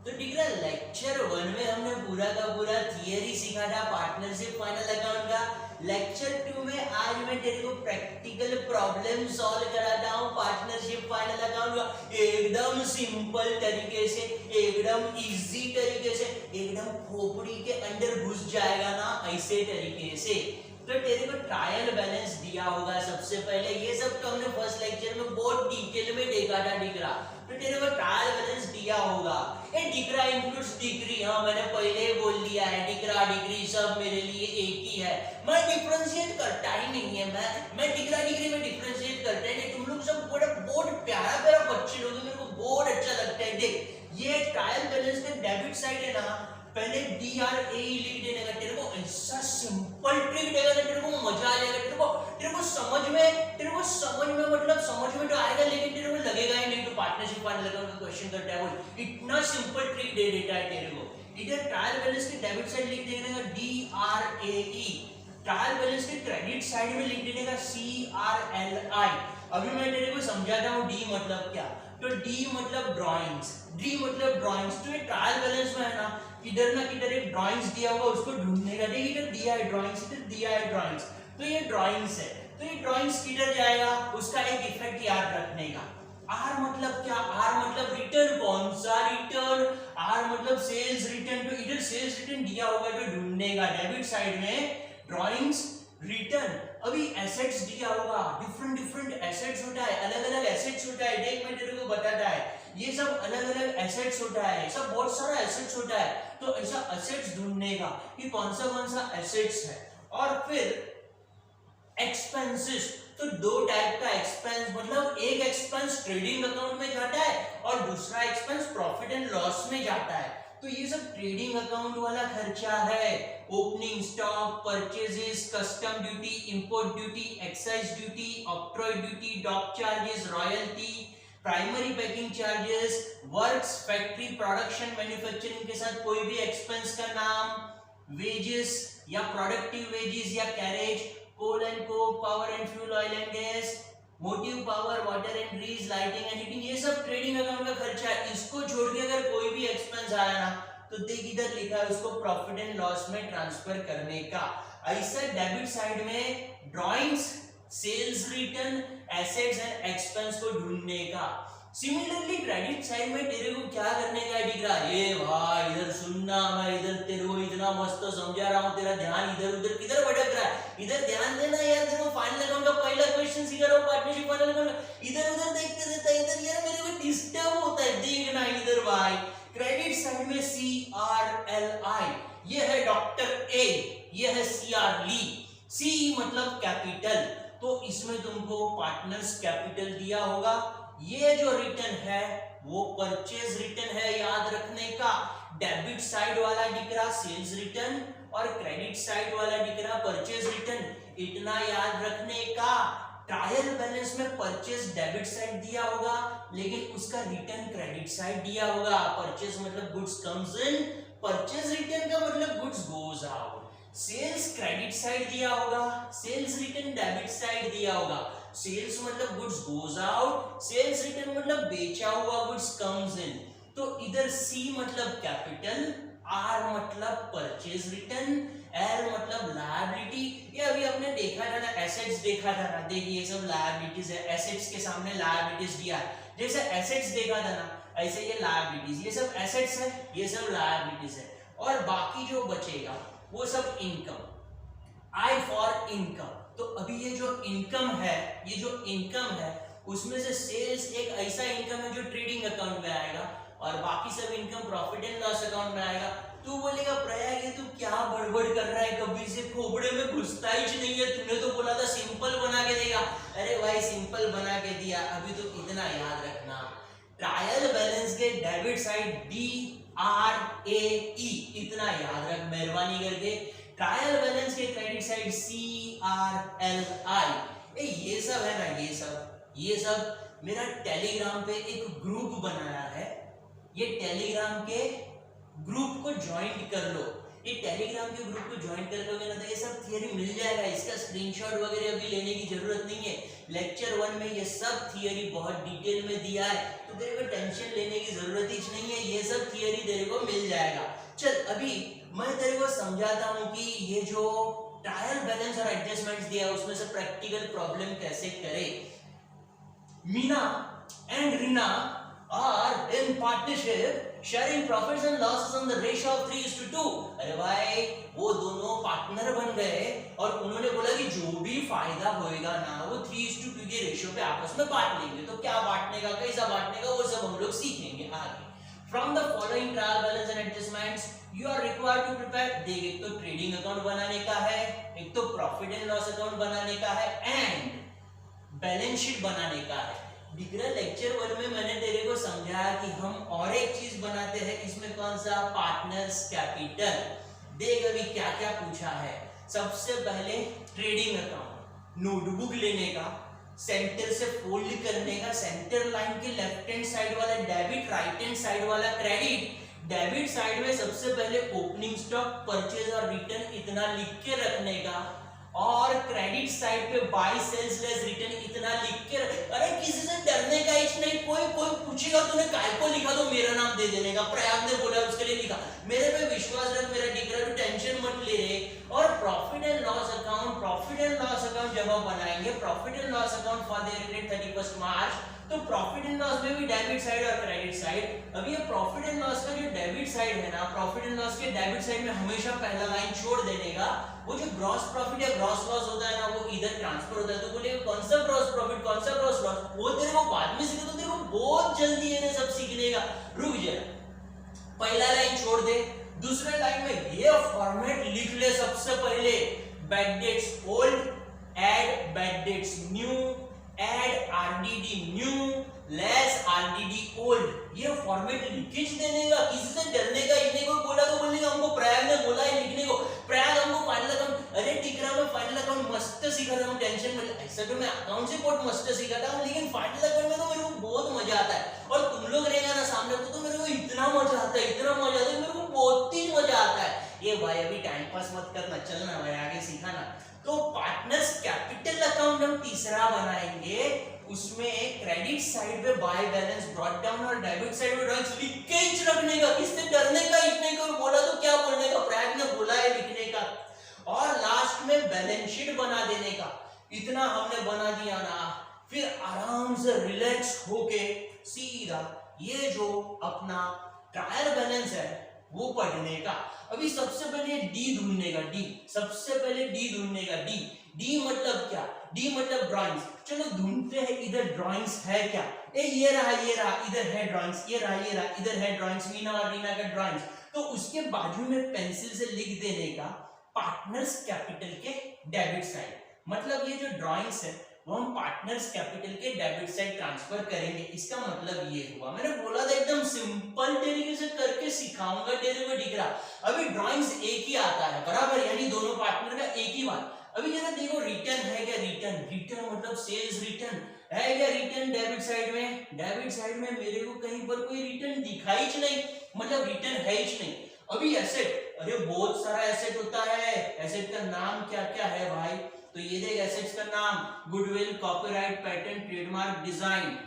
तो ठीक है, लेक्चर 1 में हमने पूरा का पूरा थियरी सीखा था पार्टनरशिप फाइनल अकाउंट का। लेक्चर 2 में आज मैं तेरे को प्रैक्टिकल प्रॉब्लम सॉल्व कराता हूँ पार्टनरशिप फाइनल अकाउंट का, एकदम सिंपल तरीके से, एकदम इजी तरीके से, एकदम खोपड़ी के अंदर घुस जाएगा ना, ऐसे तरीके से। तो तेरे को ट्रायल बैलेंस दिया होगा सबसे पहले, ये सब तो हमने फर्स्ट लेक्चर में बहुत डिटेल में देखा था डिकरा। तो तेरे को ट्रायल बैलेंस दिया होगा। ये डिकरा इंक्लूड्स डिग्री, हाँ मैंने पहले ही बोल दिया है, डिकरा डिग्री सब मेरे लिए एक ही है, मैं डिफरेंशिएट करता ही नहीं है। मैं डिकरा डिग्री में डिफरेंशिएट करता ही नहीं। तुम लोग सब बहुत प्यारा प्यारा बच्चे लोग, मेरे को बहुत अच्छा लगता है। देख ये ट्रायल बैलेंस का डेबिट साइड है ना, पहले DRAE लिख देने का, तेरे को ऐसा सिंपल ट्रिक देगा ना, तेरे को मजा आ जाएगा। तेरे को समझ में मतलब समझ में तो आएगा, लेकिन तेरे को लगेगा ही नहीं तो पार्टनरशिप फाइनल अकाउंट का क्वेश्चन करता है वो, इतना सिंपल ट्रिक दे देता है तेरे को। इधर ट्रायल बैलेंस के डेबिट साइड लिख देने का DRAE, ट्रायल बैलेंस के क्रेडिट साइड में लिख देने का CRLI। अभी मैं तेरे को समझाता हूँ डी मतलब क्या। तो डी मतलब ड्राइंग्स, डी मतलब ड्राइंग्स। तो ये ट्रायल बैलेंस में है ना, किधर ना किधर एक ड्राइंग्स दिया हुआ, उसको ढूंढने का। देखिए इधर दिया है ड्राइंग्स, इधर दिया है ड्राइंग्स, तो ये ड्राइंग्स है। तो ये ड्राइंग्स किधर जाएगा, उसका एक इफेक्ट याद रखने का। आर मतलब क्या, आर मतलब रिटर्न, कौन सा रिटर्न, आर मतलब सेल्स रिटर्न। तो इधर सेल्स रिटर्न दिया होगा तो ढूंढने का, डेबिट साइड में ड्राइंग्स रिटर्न। अभी एसेट्स दिया होगा, डिफरेंट डिफरेंट एसेट्स होता है, अलग अलग एसेट्स होता है। देख मैं तेरे को बताता है, ये सब अलग अलग एसेट्स होता है, सब बहुत सारा एसेट्स होता है। तो ऐसा एसेट्स ढूंढने का कि कौन सा एसेट्स है। और फिर एक्सपेंसेस, तो दो टाइप का एक्सपेंस, मतलब एक एक्सपेंस ट्रेडिंग अकाउंट में जाता है और दूसरा एक्सपेंस प्रॉफिट एंड लॉस में जाता है। तो ये सब ट्रेडिंग अकाउंट वाला खर्चा है, opening stock, purchases, custom duty, import duty, excise duty, octroi duty, dock charges, royalty, primary packing charges, works, factory, production, manufacturing के साथ कोई भी एक्सपेंस का नाम, वेजेस या प्रोडक्टिव वेजेस या carriage, coal and coke, power and fuel, oil and gas, motive power, water and grease, lighting and heating, ये सब ट्रेडिंग अकाउंट का खर्चा है। इसको छोड़ के अगर कोई भी एक्सपेंस आया ना, तो देख इधर लिखा है उसको प्रॉफिट एंड लॉस में ट्रांसफर करने का। ऐसा डेबिट साइड में drawings, sales return, assets and expense को ढूंढने का। सिमिलरली क्रेडिट साइड में तेरे को क्या करने का दिख रहा है, ये भाई इधर सुनना, मैं इधर तेरे को इतना मस्त समझा रहा हूँ, तेरा ध्यान इधर उधर किधर भटक रहा है, इधर ध्यान देना यार। तेरे को फाइनल अकाउंट का पहला क्वेश्चन सिखा रहा हूँ, पार्टनरशिप फाइनल अकाउंट, इधर उधर देखते रहता है, इधर यार मेरे को डिस्टर्ब होता है, देखना इधर भाई। क्रेडिट साइड में CRLI, ये है डॉक्टर ए, ये है CR ली। C मतलब कैपिटल, तो इसमें तुमको पार्टनर्स कैपिटल दिया होगा। ये जो रिटर्न है वो परचेज रिटर्न है, याद रखने का। डेबिट साइड वाला दिख रहा सेल्स रिटर्न और क्रेडिट साइड वाला दिख रहा परचेज रिटर्न, इतना याद रखने का। ट्रायल बैलेंस में परचेज डेबिट साइड दिया होगा, लेकिन उसका रिटर्न क्रेडिट साइड दिया होगा। परचेज मतलब goods comes in, purchase return का मतलब goods goes out. Sales credit side दिया होगा, सेल्स रिटर्न डेबिट साइड दिया होगा। सेल्स मतलब goods goes out, sales return मतलब बेचा हुआ गुड्स कम्स इन। तो इधर C मतलब कैपिटल, R मतलब परचेज रिटर्न, L मतलब लायबिलिटी। ये अभी आपने देखा था ना, एसेट्स देखा था ना, देखिए ये सब लायबिलिटीज है, एसेट्स के सामने लायबिलिटीज दिया है। जैसे एसेट्स देखा था ना, ऐसे ये लायबिलिटीज, ये सब एसेट्स है, ये सब लायबिलिटीज है। और बाकी जो बचेगा वो सब इनकम, I फॉर इनकम। तो अभी ये जो इनकम है, ये जो इनकम है उसमें से सेल्स एक ऐसा इनकम है जो ट्रेडिंग अकाउंट में आएगा, और बाकी सब income profit and loss account में आएगा। तू बोलेगा प्रयाग ये तू क्या बड़बड़ कर रहा है, कभी से खोपड़े में घुसता ही नहीं है, तूने तो बोला था सिंपल बना के देगा। अरे भाई सिंपल बना के दिया, अभी तो इतना याद रखना, ट्रायल बैलेंस के डेबिट साइड DRAE, इतना याद रख मेहरबानी करके। ट्रायल बैलेंस के क्रेडिट साइड CRLI। ये सब है ना, ये सब मेरा टेलीग्राम पे एक ग्रुप बनाया है, ये टेलीग्राम के ग्रुप को ज्वाइन कर लो। ये टेलीग्राम के ग्रुप को ज्वाइन कर लोगे ना तो ये सब थियरी मिल जाएगा, इसका स्क्रीनशॉट वगैरह अभी लेने की जरूरत नहीं है। लेक्चर 1 में ये सब थियरी बहुत डिटेल में दिया है, तो तेरे को टेंशन लेने की जरूरत ही नहीं है, ये सब थियरी तेरे को मिल जाएगा। चल अभी मैं तेरे को समझाता हूँ कि ये जो ट्रायल बैलेंस और एडजस्टमेंट्स दिया है उसमें से प्रैक्टिकल प्रॉब्लम कैसे करे। Meena and Rina are in partnership sharing profits and losses on the ratio of 3:2। अरे भाई वो दोनों पार्टनर बन गए और उन्होंने बोला कि जो भी फायदा होएगा ना वो 3:2 के रेशियो पे आपस में बांट लेंगे। तो क्या बांटने का, कैसा बांटने का, वो सब हम लोग सीखेंगे आगे। From the following trial balance and adjustments you are required to prepare। देख, एक तो ट्रेडिंग अकाउंट बनाने का है, एक तो प्रॉफिट एंड लॉस अकाउंट बनाने का है एंड बैलेंस शीट बनाने का है। डिग्रा लेक्चर 1 में मैंने तेरे को समझाया कि हम और एक चीज बनाते हैं, इसमें कौन सा, पार्टनर्स कैपिटल। देख अभी क्या क्या पूछा है। सबसे पहले ट्रेडिंग अकाउंट, नोटबुक लेने का, सेंटर से फोल्ड करने का, सेंटर लाइन के लेफ्ट हैंड साइड वाला डेबिट, राइट हैंड साइड वाला क्रेडिट। डेबिट साइड में सबसे पहले ओपनिंग स्टॉक, परचेज और रिटर्न इतना लिख के रखने का, और क्रेडिट साइड पे बाय सेल्स लेस रिटर्न इतना लिख के। अरे किसी से डरने का ही नहीं, कोई पूछेगा तूने काय को लिखा तो मेरा नाम दे देने का, प्रयाग ने बोला उसके लिए लिखा, मेरे पे विश्वास रख, मेरा डिग्रा तो टेंशन मत ले रे। और profit and loss account, profit and loss account जब हम बनाएंगे, profit and loss account for the year 31 मार्च, तो प्रॉफिट एंड लॉस में भी डेबिट साइड और क्रेडिट साइड। अब ये प्रॉफिट एंड लॉस का जो डेबिट साइड है ना, प्रॉफिट एंड लॉस के डेबिट साइड में हमेशा पहला लाइन छोड़ देने का। वो जो ग्रॉस प्रॉफिट या ग्रॉस लॉस होता है ना, वो इधर ट्रांसफर होता है, तो बोले कौन सा ग्रॉस प्रॉफिट, कौन सा ग्रॉस लॉस, वो तेरे को बाद में सीखे, तो तेरे को बहुत जल्दी है ना सब सीखने का। रुक जा, पहला लाइन छोड़ दे, दूसरे लाइन में ये फॉर्मेट लिख ले। सबसे पहले bad debts old, add bad debts new, add RDD new, less RDD old. ये फॉर्मेट लिखिज देने का, किसी से डरने का ही नहीं। कोई बोला तो बोलने का हमको प्रयाग ने बोला है लिखने को, प्रयाग हमको फाइनल अकाउंट, अरे टिकरा में फाइनल अकाउंट मस्त सीखा था, टेंशन में। ऐसा तो मैं अकाउंट से बहुत मस्त सीखा था, लेकिन फाइनल अकाउंट में तो मेरे को बहुत मजा आता है। और तुम लोग रहेगा ना सामने तो मेरे को इतना मजा आता है, इतना मजा आता है, मेरे को बहुत ही मजा आता है। ये भाई अभी टाइम पास मत करना, चलना भाई आगे सिखाना। तो पार्टनर्स कैपिटल अकाउंट हम तीसरा बनाएंगे, उसमें क्रेडिट साइड पे बाय बैलेंस ब्रॉट डाउन और डेबिट साइड पे ड्रॉइंग्स लिख के ही रखने का, किससे डरने का इतने को बोला तो क्या बोलने का, प्रयाग ने बोला है लिखने का। और लास्ट में बैलेंस शीट बना देने का। इतना हमने बना दिया ना, फिर आराम से रिलैक्स होके सीधा ये जो अपना ट्रायल बैलेंस है वो पढ़ने का। अभी सबसे पहले डी ढूंढने का, डी सबसे पहले डी ढूंढने का। डी डी मतलब क्या, डी मतलब ड्राइंग्स। चलो ढूंढते हैं इधर ड्राइंग्स है क्या। ये रहा इधर है ड्राइंग्स, ये रहा इधर है ड्राइंग्स, मीना और रीना का ड्राइंग्स। तो उसके बाजू में पेंसिल से लिख देने का पार्टनर्स कैपिटल के डेबिट साइड। मतलब ये जो ड्राइंग्स है वो हम पार्टनर्स कैपिटल के डेबिट साइड ट्रांसफर करेंगे। इसका मतलब ये हुआ, मैंने बोला था एकदम सिंपल तरीके से करके सिखाऊंगा, तेरे को दिख रहा। अभी ड्राइंग्स एक ही आता है बराबर, यानी दोनों पार्टनर का एक ही बात। अभी जरा देखो रिटर्न है क्या, रिटर्न, रिटर्न मतलब सेल्स रिटर्न है क्या, रिटर्न डेबिट साइड में, डेबिट साइड में मेरे को कहीं पर कोई रिटर्न दिखाई ही नहीं, मतलब रिटर्न है ही नहीं। अभी एसेट, अरे बहुत सारा एसेट होता है, एसेट का नाम क्या क्या है भाई, तो ये देख एसेट्स का नाम, goodwill, copyright, patent, trademark, design,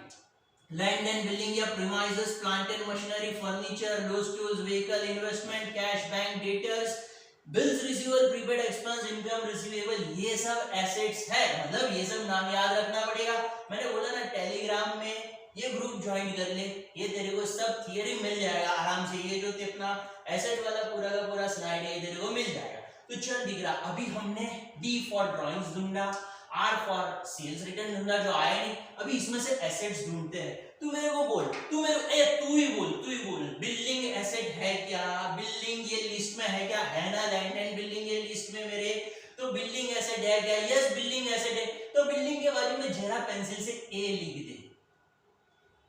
land and building या premises, plant and machinery, furniture, loose tools, vehicle, investment, cash, bank, debtors, bills receivable, prepaid expense, income receivable, ये सब एसेट्स है। मतलब ये सब नाम याद रखना पड़ेगा। मैंने बोला ना टेलीग्राम में ये ग्रुप ज्वाइन कर ले, ये तेरे को सब थियरी मिल जाएगा आराम से। ये जो अपना एसेट वाला पूरा का पूरा स्लाइड है तेरे को मिल जाएगा। तो चल दिख रहा, अभी हमने डी फॉर ड्राइंग्स ढूंढा, आर फॉर सेल्स रिटर्न ढूंढा जो आया नहीं। अभी इसमें से एसेट्स ढूंढते हैं। तू मेरे को बोल, तू ही बोल बिल्डिंग एसेट है क्या, बिल्डिंग ये लिस्ट में है क्या, है ना, लैंड एंड बिल्डिंग ये लिस्ट में मेरे, तो बिल्डिंग एसेट है क्या, यस बिल्डिंग एसेट है। तो बिल्डिंग के बाजू में जरा पेंसिल से ए लिख दे।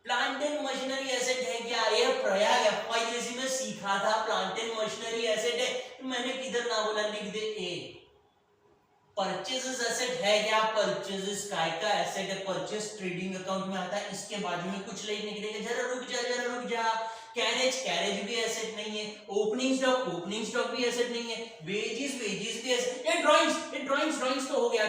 प्लांट एंड मशीनरी एसेट है क्या, ये प्रयाग एफवाईएसी में सीखा था, प्लांट एंड मशीनरी एसेट है, तो मैंने किधर ना बोला, लिख दे ए। परचेजेस एसेट है क्या, परचेजेस काय का एसेट है, परचेज ट्रेडिंग अकाउंट में आता है, इसके बाजू में कुछ लिखने के लिए जरा रुक जा। कैरेज भी एसेट नहीं है, ओपनिंग स्टॉक भी एसेट नहीं है, वेजेस भी एसेट, ये ड्राइंग्स तो हो गया,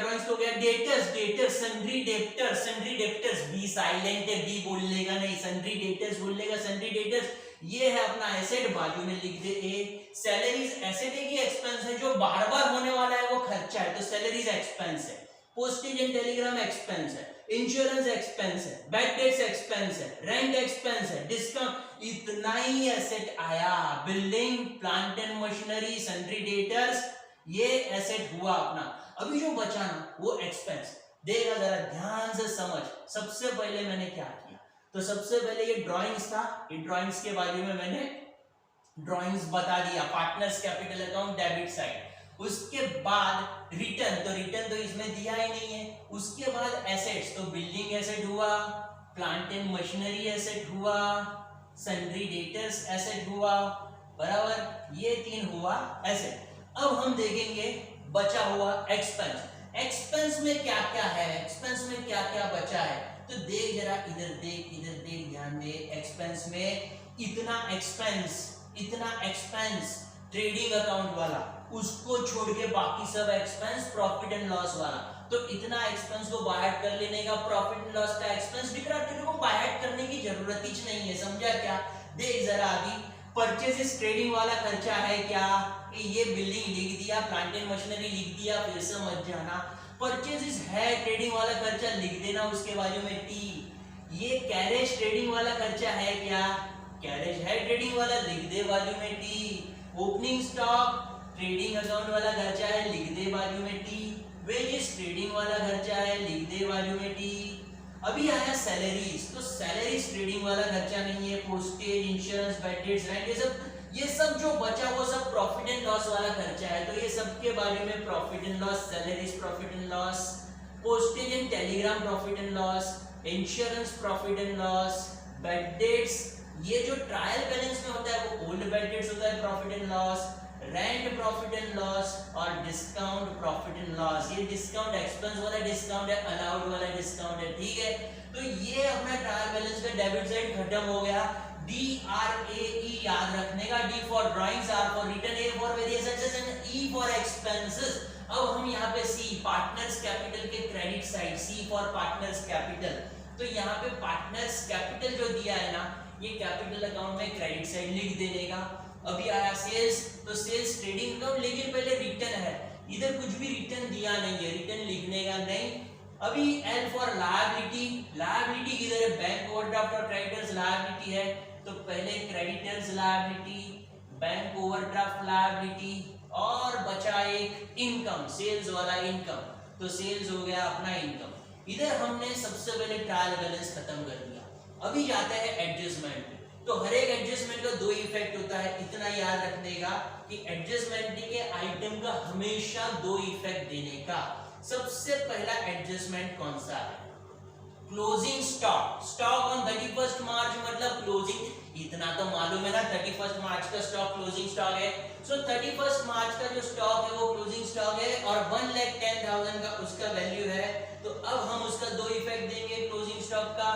debtors sundry debtors, B silent है, बी बोलेगा नहीं, सन्ड्री डेटर्स बोलेगा, सन्ड्री डेटर्स ये है अपना एसेट, बाजू में लिख दे ए। सैलरीज एसेट है कि एक्सपेंस है, जो बार बार होने वाला है वो खर्चा है, तो सैलरीज एक्सपेंस है, पोस्टेज एंड टेलीग्राम एक्सपेंस है, इंश्योरेंस एक्सपेंस है, बैड डेट्स एक्सपेंस है, रेंट एक्सपेंस है, डिस्काउंट, इतना ही एसेट आया। Building plant and machinery sundry debtors ये एसेट हुआ अपना। अभी जो बचा ना वो एक्सपेंस, देखा जरा ध्यान से समझ। सबसे पहले मैंने क्या किया, तो सबसे पहले ये ड्राइंग्स था, ये ड्राइंग्स के बारे में मैंने ड्राइंग्स बता दिया, partners capital account debit side. उसके बाद रिटर्न, तो रिटर्न तो इसमें दिया ही नहीं है। उसके बाद एसेट्स, तो बिल्डिंग एसेट हुआ, प्लांट एंड मशीनरी एसेट हुआ, सन्ड्री डेटर्स एसेट हुआ, बराबर, ये तीन हुआ एसेट। अब हम देखेंगे बचा हुआ एक्सपेंस। एक्सपेंस में क्या क्या है, एक्सपेंस में क्या क्या बचा है, तो देख जरा, इधर देख ध्यान दे। एक्सपेंस में इतना एक्सपेंस ट्रेडिंग अकाउंट वाला, उसको छोड़ के बाकी सब एक्सपेंस प्रॉफिट एंड लॉस वाला, तो इतना एक्सपेंस को बाय ऐड कर लेने का, प्रॉफिट एंड लॉस का एक्सपेंस दिख रहा है, तेरे को बाय ऐड करने की जरूरत ही नहीं है, समझा क्या। देख जरा अभी परचेजेस ट्रेडिंग वाला खर्चा है क्या, ये बिल्डिंग लिख दिया, प्लांट एंड मशीनरी लिख दिया, फिर से मत जाना। परचेजेस है ट्रेडिंग वाला खर्चा लिख देना, उसके बाजू में टी। ये कैरेज ट्रेडिंग वाला खर्चा है क्या, कैरेज है ट्रेडिंग वाला, लिख दे बाजू में T. Opening stock trading account वाला खर्चा है, लिख दे बाजू में टी। वेजेस ट्रेडिंग वाला खर्चा है, लिख दे बाजू में टी। अभी आया सैलरीज, तो सैलरीज ट्रेडिंग वाला खर्चा नहीं है, postage, insurance, bad debts, rent, ये सब जो बचा वो सब प्रॉफिट एंड लॉस वाला खर्चा है, तो ये सब के बारे में profit and loss, salaries profit and loss, postage and Telegram profit and loss, insurance profit and loss, bad debts, ये जो ट्रायल बैलेंस में होता है वो ओल्ड बैड डेट्स होता है, profit and loss, rent profit and loss, और discount profit and loss. ये डिस्काउंट एक्सपेंस वाला डिस्काउंट है, अलाउड वाला डिस्काउंट है, ठीक है। तो ये अपना ट्रायल बैलेंस का डेबिट साइड खत्म हो गया। DRAE याद रखने का, D for drawings, R for return, A for various assets and E for expenses. अब हम यहाँ पे C पार्टनर्स कैपिटल के credit side, C for partners capital, तो यहाँ पे पार्टनर्स कैपिटल जो दिया है ना, ये कैपिटल अकाउंट में क्रेडिट साइड लिख देने का। अभी आया सेल्स, तो सेल्स ट्रेडिंग अकाउंट, लेकिन पहले रिटर्न है, इधर कुछ भी रिटर्न दिया नहीं है, रिटर्न लिखने का नहीं। अभी L फॉर लायबिलिटी, लायबिलिटी किधर है, बैंक ओवरड्राफ्ट और क्रेडिटर्स लायबिलिटी है, तो पहले creditors liability, bank overdraft liability, और बचा एक इनकम, सेल्स वाला इनकम, तो सेल्स हो गया अपना इनकम। इधर हमने सबसे पहले ट्रायल बैलेंस खत्म कर दिया। अभी जाता है एडजस्टमेंट, तो हर एक एडजस्टमेंट का दो इफेक्ट होता है, इतना याद रखने का कि एडजस्टमेंट के आइटम का हमेशा दो इफेक्ट देने का। सबसे पहला एडजस्टमेंट कौन सा है, क्लोजिंग स्टॉक, स्टॉक ऑन 31 मार्च मतलब क्लोजिंग, इतना तो मालूम है ना, 31 मार्च का स्टॉक क्लोजिंग स्टॉक है, सो 31 मार्च का जो स्टॉक है वो क्लोजिंग स्टॉक है, और 1,10,000 का उसका वैल्यू है, तो अब हम उसका दो इफेक्ट देंगे क्लोजिंग स्टॉक का।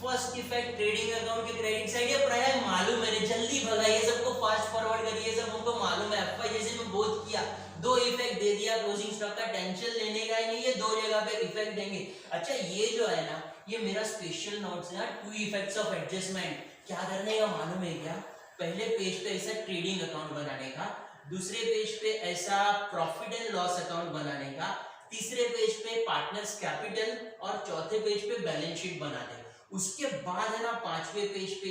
फर्स्ट इफेक्ट ट्रेडिंग अकाउंट के क्रेडिट साइड, ये प्राय मालूम है, जल्दी भगाइए सबको, फास्ट फॉरवर्ड करिए, सब हमको मालूम है, एफवाई जैसे में बोध किया, दो इफेक्ट दे दिया क्लोजिंग स्टॉक का, टेंशन लेने का ही नहीं है, दो जगह पे इफेक्ट देंगे। अच्छा ये जो है ना, ये मेरा स्पेशल नोट्स है ना, टू इफेक्ट्स ऑफ एडजस्टमेंट, क्या करने का मालूम है क्या, पहले पेज पे ऐसा ट्रेडिंग अकाउंट बनाने का, दूसरे पेज पे ऐसा प्रॉफिट एंड लॉस अकाउंट बनाने का, तीसरे पेज पे पार्टनर्स कैपिटल, और चौथे पेज पे बैलेंस शीट बना दे। उसके बाद है ना पांचवें पेज पे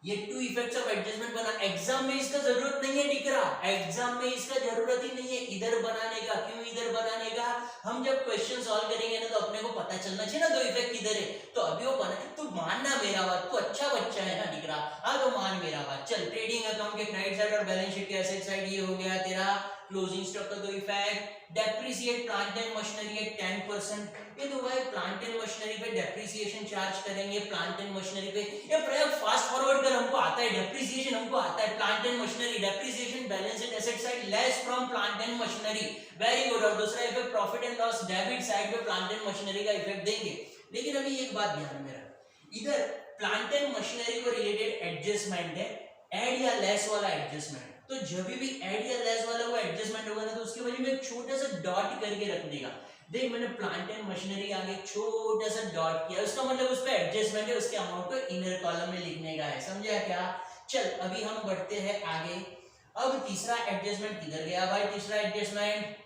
ये टू इफेक्ट्स ऑफ एडजस्टमेंट बना। एग्जाम में इसका जरूरत नहीं है, दिख रहा, एग्जाम में इसका जरूरत ही नहीं है इधर बनाने का। क्यों इधर बनाने का, हम जब क्वेश्चन सॉल्व करेंगे ना, तो अपने को पता चलना चाहिए ना दो इफेक्ट किधर है, तो अभी वो बना, तू मानना मेरा बात, तू अच्छा बच्चा है ना, दिख रहा, हाँ तो मान मेरा बात। चल ट्रेडिंग अकाउंट के क्रेडिट साइड और बैलेंस शीट के एसेट साइड ये हो गया तेरा क्लोजिंग स्टॉक का 2 effect, depreciate plant and machinery at 10%, ये तो भाई प्लांट एंड मशीनरी पे डेप्रिसिएशन चार्ज करेंगे, प्लांट एंड मशीनरी पे। ये प्रयोग फास्ट फॉरवर्ड कर, हमको आता है डेप्रिसिएशन, हमको आता है plant and machinery, depreciation balance sheet asset side less from plant and machinery, very good. और दूसरा effect profit and loss debit side पे प्लांट एंड मशीनरी का इफेक्ट देंगे। लेकिन अभी एक बात ध्यान में रख, इधर प्लांट एंड मशीनरी को रिलेटेड एडजस्टमेंट है, ऐड या लेस वाला एडजस्टमेंट। तो जब भी ऐड या लेस वाला वो एडजस्टमेंट होगा ना, तो उसके वजह में एक छोटा सा डॉट करके रखने का। देख मैंने प्लांट एंड मशीनरी आगे छोटा सा डॉट किया, उसका मतलब उस पे एडजस्टमेंट है, उसके अमाउंट को इनर कॉलम में लिखने का है, समझा क्या? चल अभी हम बढ़ते हैं आगे। अब तीसरा एडजस्टमेंट किधर गया भाई? तीसरा adjustment,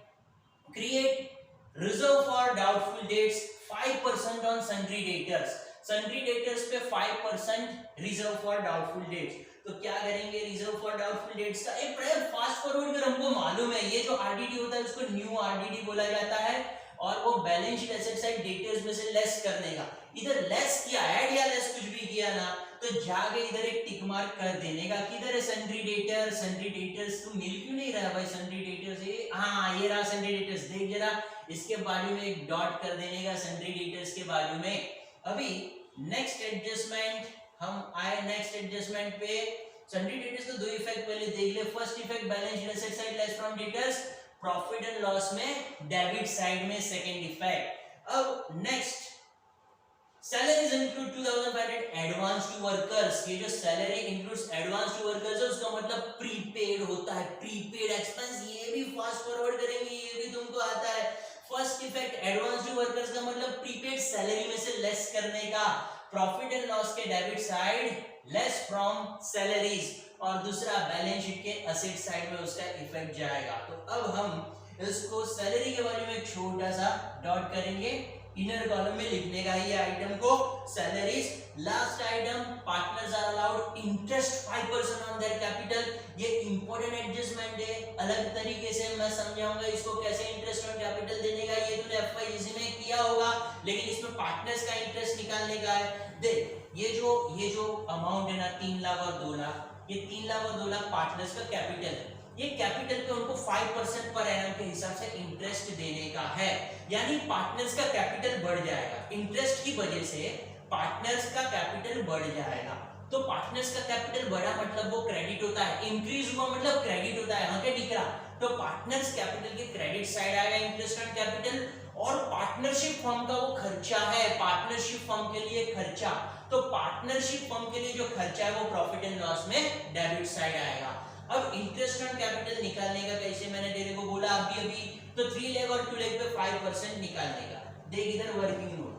create reserve for doubtful debts 5% on sundry debtors. Sundry debtors पे 5% रिजर्व फॉर डाउटफुल डेट्स। तो क्या करेंगे रिजर्व फॉर डाउटफुल डेट्स का? एक प्रयोग फास्ट फॉरवर्ड कर, हमको मालूम है ये जो आरडीडी होता है उसको न्यू आरडीडी बोला जाता है, और वो balance sheet asset side debtors में से लेस करने का। इधर लेस किया, ऐड या लेस कुछ भी किया ना, तो जाके इधर एक टिक मार्क कर देने का। किधर है सन्ड्री डेटर? सन्ड्री डेटर्स तो मिल क्यों नहीं रहा भाई? सन्ड्री डेटर्स ये, हाँ ये रहा सन्ड्री डेटर्स, देख जरा इसके बाजू में एक डॉट कर देने का सन्ड्री डेटर्स के बाजू में। अभी नेक्स्ट एडजस्टमेंट हम आए, नेक्स्ट एडजस्टमेंट पे सन्ड्री डेटर्स का 2 इफेक्ट पहले देख ले। First effect balance sheet asset side less from debtors, profit and loss में डेबिट साइड में सेकंड इफेक्ट। अब next salaries include 2500 advance to workers. ये जो salary includes advance to workers है उसका मतलब प्रीपेड होता है, प्रीपेड एक्सपेंस। ये भी फास्ट फॉरवर्ड करेंगे, ये भी तुमको आता है। First effect advance to workers का मतलब प्रीपेड सैलरी में से लेस करने का, प्रॉफिट एंड लॉस के debit side less from salaries, और दूसरा बैलेंस शीट के एसेट साइड में उसका इफेक्ट जाएगा। तो अब हम इसको सैलरी के बारे में छोटा सा डॉट करेंगे, इनर कॉलम में लिखने का ये आइटम को salaries. Last item, partners are allowed interest 5% on their capital. ये इंपॉर्टेंट एडजस्टमेंट है, अलग तरीके से मैं समझाऊंगा इसको कैसे इंटरेस्ट ऑन कैपिटल देने का। ये तूने एफवाईजीसी में किया होगा, लेकिन इसमें पार्टनर्स का इंटरेस्ट निकालने का है। देख ये जो अमाउंट है ना 3 लाख और 2 लाख, ये 3 लाख और 2 लाख पार्टनर्स का कैपिटल है। ये कैपिटल पे उनको 5% पर एनम के हिसाब से इंटरेस्ट देने का है, यानी पार्टनर्स का कैपिटल बढ़ जाएगा। इंटरेस्ट की वजह से पार्टनर्स का कैपिटल बढ़ जाएगा। तो पार्टनर्स का कैपिटल बढ़ा मतलब वो क्रेडिट होता है, इंक्रीज हुआ मतलब क्रेडिट होता है। हाँ क्या दिख रहा? तो पार्टनर्स कैपिटल के क्रेडिट साइड आएगा इंटरेस्ट ऑन कैपिटल, और पार्टनरशिप फर्म का वो खर्चा है, पार्टनरशिप फर्म के लिए खर्चा। तो पार्टनरशिप फर्म के लिए जो खर्चा है वो प्रॉफिट एंड लॉस में डेबिट साइड आएगा। अब इंटरेस्ट ऑन कैपिटल निकालने का कैसे, मैंने तेरे को बोला अभी तो 3 लाख और 2 लाख पे 5% निकालने का। देख इधर working note,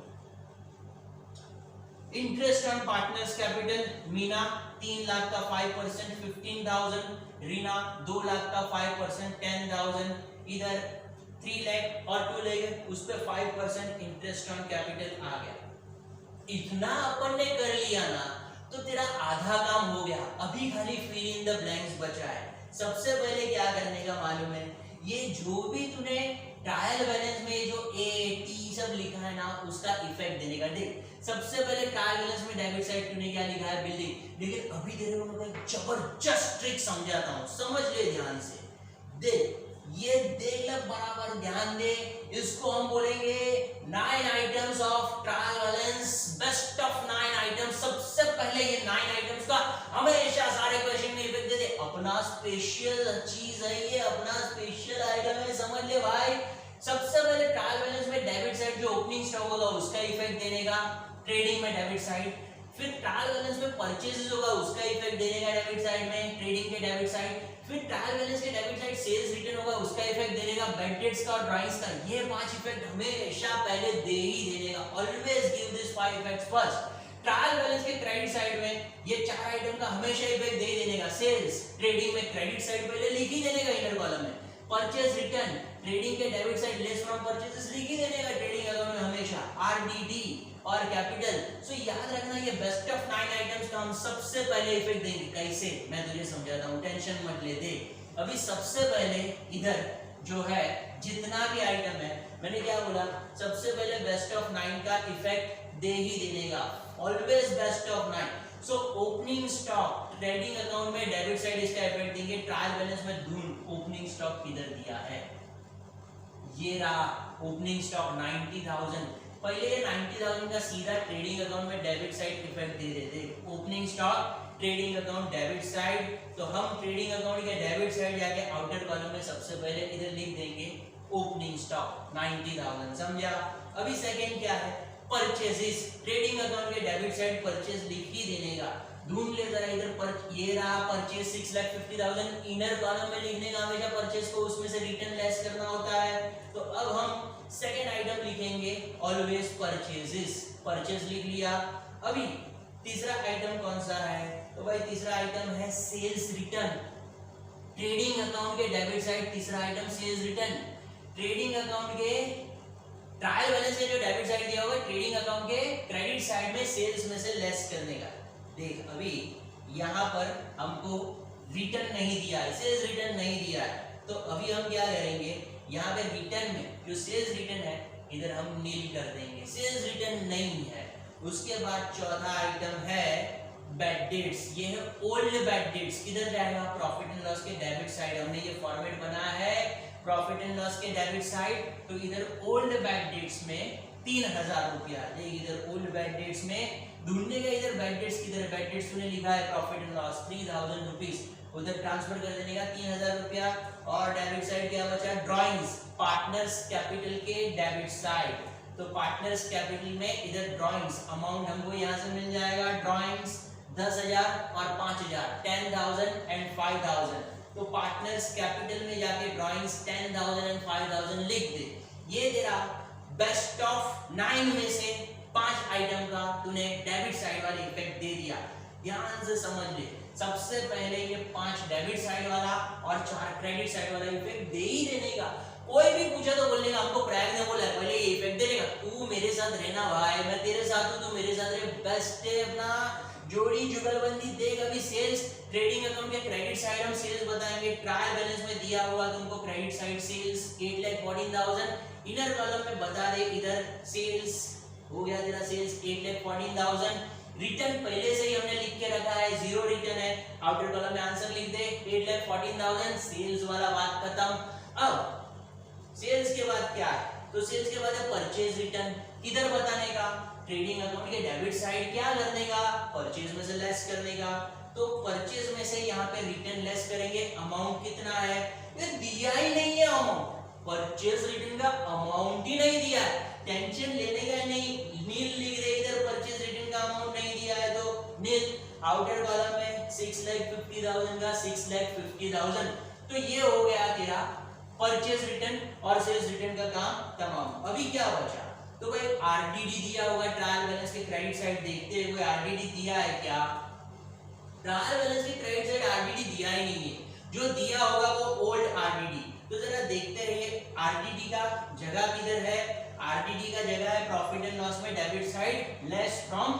interest on partners capital, Meena 3 lakh का 5% 15,000, रीना 2 लाख का 5% 10,000, इधर 3 लाख और 2 लाख उस पे 5% इंटरेस्ट ऑन कैपिटल आ गया। इतना अपन ने कर लिया ना तो तेरा आधा काम हो गया। अभी खाली फिल इन द ब्लैंक्स बचा है। सबसे पहले क्या करने का मालूम है, ये जो भी तूने ट्रायल बैलेंस में जो ए टी सब लिखा है ना उसका इफेक्ट देने का। देख सबसे पहले ट्रायल बैलेंस में डेबिट साइड तूने क्या लिखा है, बिल्डिंग। लेकिन अभी तेरे को मैं एक जबरदस्त ट्रिक समझाता हूँ, समझ ले ध्यान से। देख ये देख ले, बराबर ध्यान दे। इसको हम बोलेंगे 9 items of trial balance, best of 9 items. सबसे पहले ये 9 आइटम्स का हमेशा सारे क्वेश्चन में इफेक्ट दे दे। अपना स्पेशल चीज है ये, अपना स्पेशल आइटम है, समझ ले भाई। सबसे पहले ट्रायल बैलेंस में डेबिट साइड जो ओपनिंग स्टॉक होगा उसका इफेक्ट देने का, ट्रेडिंग में डेबिट साइड। फिर ट्रायल बैलेंस में परचेजेस होगा उसका इफेक्ट देने का डेबिट साइड में, ट्रेडिंग के डेबिट साइड। फिर ट्रायल बैलेंस के डेबिट साइड सेल्स रिटर्न होगा उसका इफेक्ट देने का, बैड डेट्स का और ड्राइंग्स का। ये 5 इफेक्ट हमेशा पहले दे ही देने का। Always give this 5 effects first. Trial balance के क्रेडिट साइड में ये 4 आइटम का हमेशा इफेक्ट दे ही देने का। सेल्स, ट्रेडिंग में क्रेडिट साइड पहले लिख ही देने का इनर कॉलम में। परचेज रिटर्न, ट्रेडिंग के debit side less from purchases लिख ही देने का ट्रेडिंग अकाउंट में हमेशा। आरडीडी और कैपिटल। सो याद रखना ये बेस्ट ऑफ 9 आइटम्स का हम सबसे पहले इफेक्ट देंगे। कैसे, मैं तुझे समझाता हूँ, टेंशन मत ले। दे अभी सबसे पहले इधर जो है जितना भी आइटम है, मैंने क्या बोला, सबसे पहले बेस्ट ऑफ 9 का इफेक्ट दे ही देने का। Always best of 9। So opening stock trading account में डेबिट साइड इसका इफेक्ट देंगे। ट्रायल बैलेंस में धूम ओपनिंग स्टॉक किधर दिया है, ये रहा ओपनिंग स्टॉक 90,000। पहले ये 90,000 का सीधा ट्रेडिंग अकाउंट में डेबिट साइड इफेक्ट दे रहे थे। Opening stock trading account debit side, तो हम ट्रेडिंग अकाउंट के डेबिट साइड जाके आउटर कॉलम में सबसे पहले इधर लिख देंगे ओपनिंग स्टॉक 90,000, समझा। अभी सेकंड क्या है, परचेजेस। ट्रेडिंग अकाउंट के डेबिट साइड परचेज लिख ही देने का, ढूंढ ले जरा इधर पर, ये रहा परचेज 6,50,000। इनर कॉलम में लिखने का हमेशा परचेज को उसमें से रिटर्न लेस करना होता है। तो अब हम सेकंड आइटम लिखेंगे ऑलवेज परचेजेस, परचेज लिख लिया। अभी तीसरा आइटम कौन सा है, तो भाई तीसरा आइटम है सेल्स रिटर्न। ट्रेडिंग अकाउंट के डेबिट साइड तीसरा item sales return. Trading account के ट्रायल बैलेंस से जो डेबिट साइड दिया होगा, ट्रेडिंग अकाउंट के क्रेडिट साइड में सेल्स में से लेस करने का। देख अभी यहाँ पर हमको रिटर्न नहीं दिया है, सेल्स रिटर्न नहीं दिया है, तो अभी हम क्या करेंगे, यहाँ पे रिटर्न में जो सेल्स रिटर्न है इधर हम नील कर देंगे, सेल्स रिटर्न नहीं है। उसके बाद चौथा आइटम है बैड डेट्स, ये है ओल्ड बैड डेट्स। किधर जाएगा, प्रॉफिट एंड लॉस के डेबिट साइड। हमने ये फॉर्मेट बनाया है प्रॉफिट एंड लॉस के डेबिट साइड, तो इधर ओल्ड बैड डेट्स में 3,000 रुपया। इधर ओल्ड बैड डेट्स में ढूंढने का, इधर बैड डेट्स किधर, बैड डेट्स तूने लिखा है प्रॉफिट एंड लॉस 3,000 रुपीज, उधर ट्रांसफर कर देने का 3,000 रुपया। और डेबिट साइड क्या बचा, ड्राइंग्स, पार्टनर्स कैपिटल के डेबिट साइड। तो पार्टनर्स कैपिटल में इधर ड्राइंग्स अमाउंट हमको यहाँ से मिल जाएगा, ड्राइंग्स 10,000 और 5,000, 10,000 एंड 5,000। तो पार्टनर्स कैपिटल में जाके ड्राइंग्स 10,000 एंड 5,000 लिख दे। ये तेरा बेस्ट ऑफ 9 में से 5 आइटम का तूने डेबिट साइड वाले इफेक्ट दे दिया। ध्यान से समझ ले, सबसे पहले ये 5 डेबिट साइड वाला और 4 क्रेडिट साइड वाला इफेक्ट दे ही देने का। कोई भी पूछा तो बोलने का हमको प्रैग ने बोला है पहले ये इफेक्ट देने का, तू मेरे साथ रहना भाई, मैं तेरे साथ हूं, तू मेरे साथ रहे, बेस्ट है अपना जोड़ी जुगलबंदी। देख अभी सेल्स ट्रेडिंग अकाउंट के क्रेडिट साइड हम सेल्स बताएंगे, ट्रायल बैलेंस में दिया हुआ तुमको credit side sales 8,14,000, inner column में बता दे इधर सेल्स हो गया तेरा सेल्स 8,14,000। रिटर्न पहले से ही हमने लिख के रखा है, जीरो रिटर्न है, आउटर कॉलम में आंसर लिख दे 8,14,000, सेल्स वाला बात खत्म। अब सेल्स के बाद क्या है, तो सेल्स के बाद है परचेज रिटर्न। किधर बताने का, ट्रेडिंग अकाउंट के डेबिट साइड क्या करने का, परचेज में से लेस करने का। तो परचेज में से यहाँ पे रिटर्न लेस करेंगे, अमाउंट कितना है, ये दिया ही नहीं है अमाउंट, परचेज रिटर्न का अमाउंट ही नहीं दिया है, टेंशन लेने का नहीं, नील लिख दे इधर, परचेज रिटर्न का अमाउंट नहीं दिया है तो नील। आउटर कॉलम में 6,50,000 का 6,50,000, तो ये हो गया तेरा परचेज रिटर्न और सेल्स रिटर्न का काम तमाम। अभी क्या बचा, तो भाई आरडीडी दिया होगा, ट्रायल बैलेंस के क्रेडिट साइड देखते हुए आरडीडी दिया है क्या, ट्रायल बैलेंस के क्रेडिट साइड आरडीडी दिया ही नहीं है, जो दिया होगा वो ओल्ड आरडीडी। तो जरा देखते रहिए आरडीडी का जगह किधर है, आरडीडी का जगह है प्रॉफिट एंड लॉस में debit side less from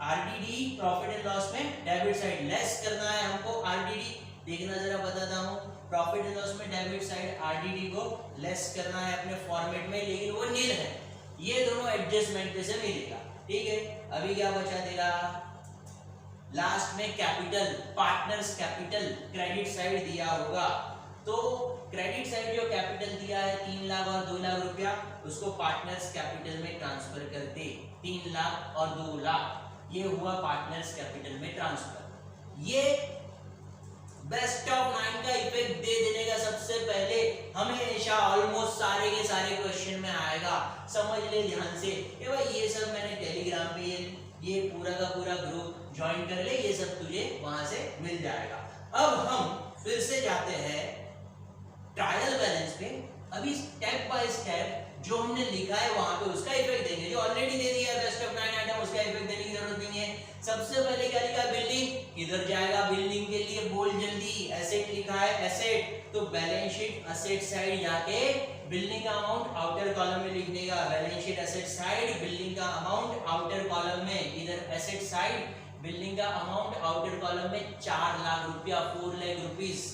RDD, profit and loss में डेबिट साइड लेस करना है हमको आरडीडी। देखना जरा बताता हूं, प्रॉफिट एंड लॉस में डेबिट साइड आरडीडी को लेस करना है अपने फॉर्मेट में, लेकिन वो नील है, ये दोनों एडजस्टमेंट पे से मिलेगा, ठीक है। अभी क्या बचा तेरा, लास्ट में capital, partners capital credit side दिया होगा, तो क्रेडिट साइड जो कैपिटल दिया है 3 लाख और 2 लाख रुपया, उसको पार्टनर्स कैपिटल में ट्रांसफर कर दे, 3 लाख और 2 लाख, ये हुआ पार्टनर्स कैपिटल में ट्रांसफर। ये बेस्ट ऑफ 9 का इफेक्ट दे देने का सबसे पहले हमेशा ऑलमोस्ट सारे के सारे क्वेश्चन में आएगा, समझ ले ध्यान से। ये भाई ये सब मैंने टेलीग्राम पे ये पूरा का पूरा ग्रुप ज्वाइन कर ले, ये सब तुझे वहां से मिल जाएगा। अब हम फिर से जाते हैं ट्रायल बैलेंस पे। अभी स्टेप बाय स्टेप जो हमने लिखा है वहां पे उसका इफेक्ट देंगे, जो ऑलरेडी दे दिया है बेस्ट ऑफ 9 आइटम, उसका इफेक्ट देने की जरूरत नहीं है। सबसे पहले क्या लिखा, बिल्डिंग, किधर जाएगा बिल्डिंग के लिए, बोल जल्दी, एसेट लिखा है एसेट, तो बैलेंस शीट एसेट साइड जाके बिल्डिंग का अमाउंट आउटर कॉलम में लिखने का, balance sheet asset side building का अमाउंट आउटर कॉलम में, इधर एसेट साइड बिल्डिंग का अमाउंट आउटर कॉलम में 4 लाख रुपया, 4 लाख रुपीस,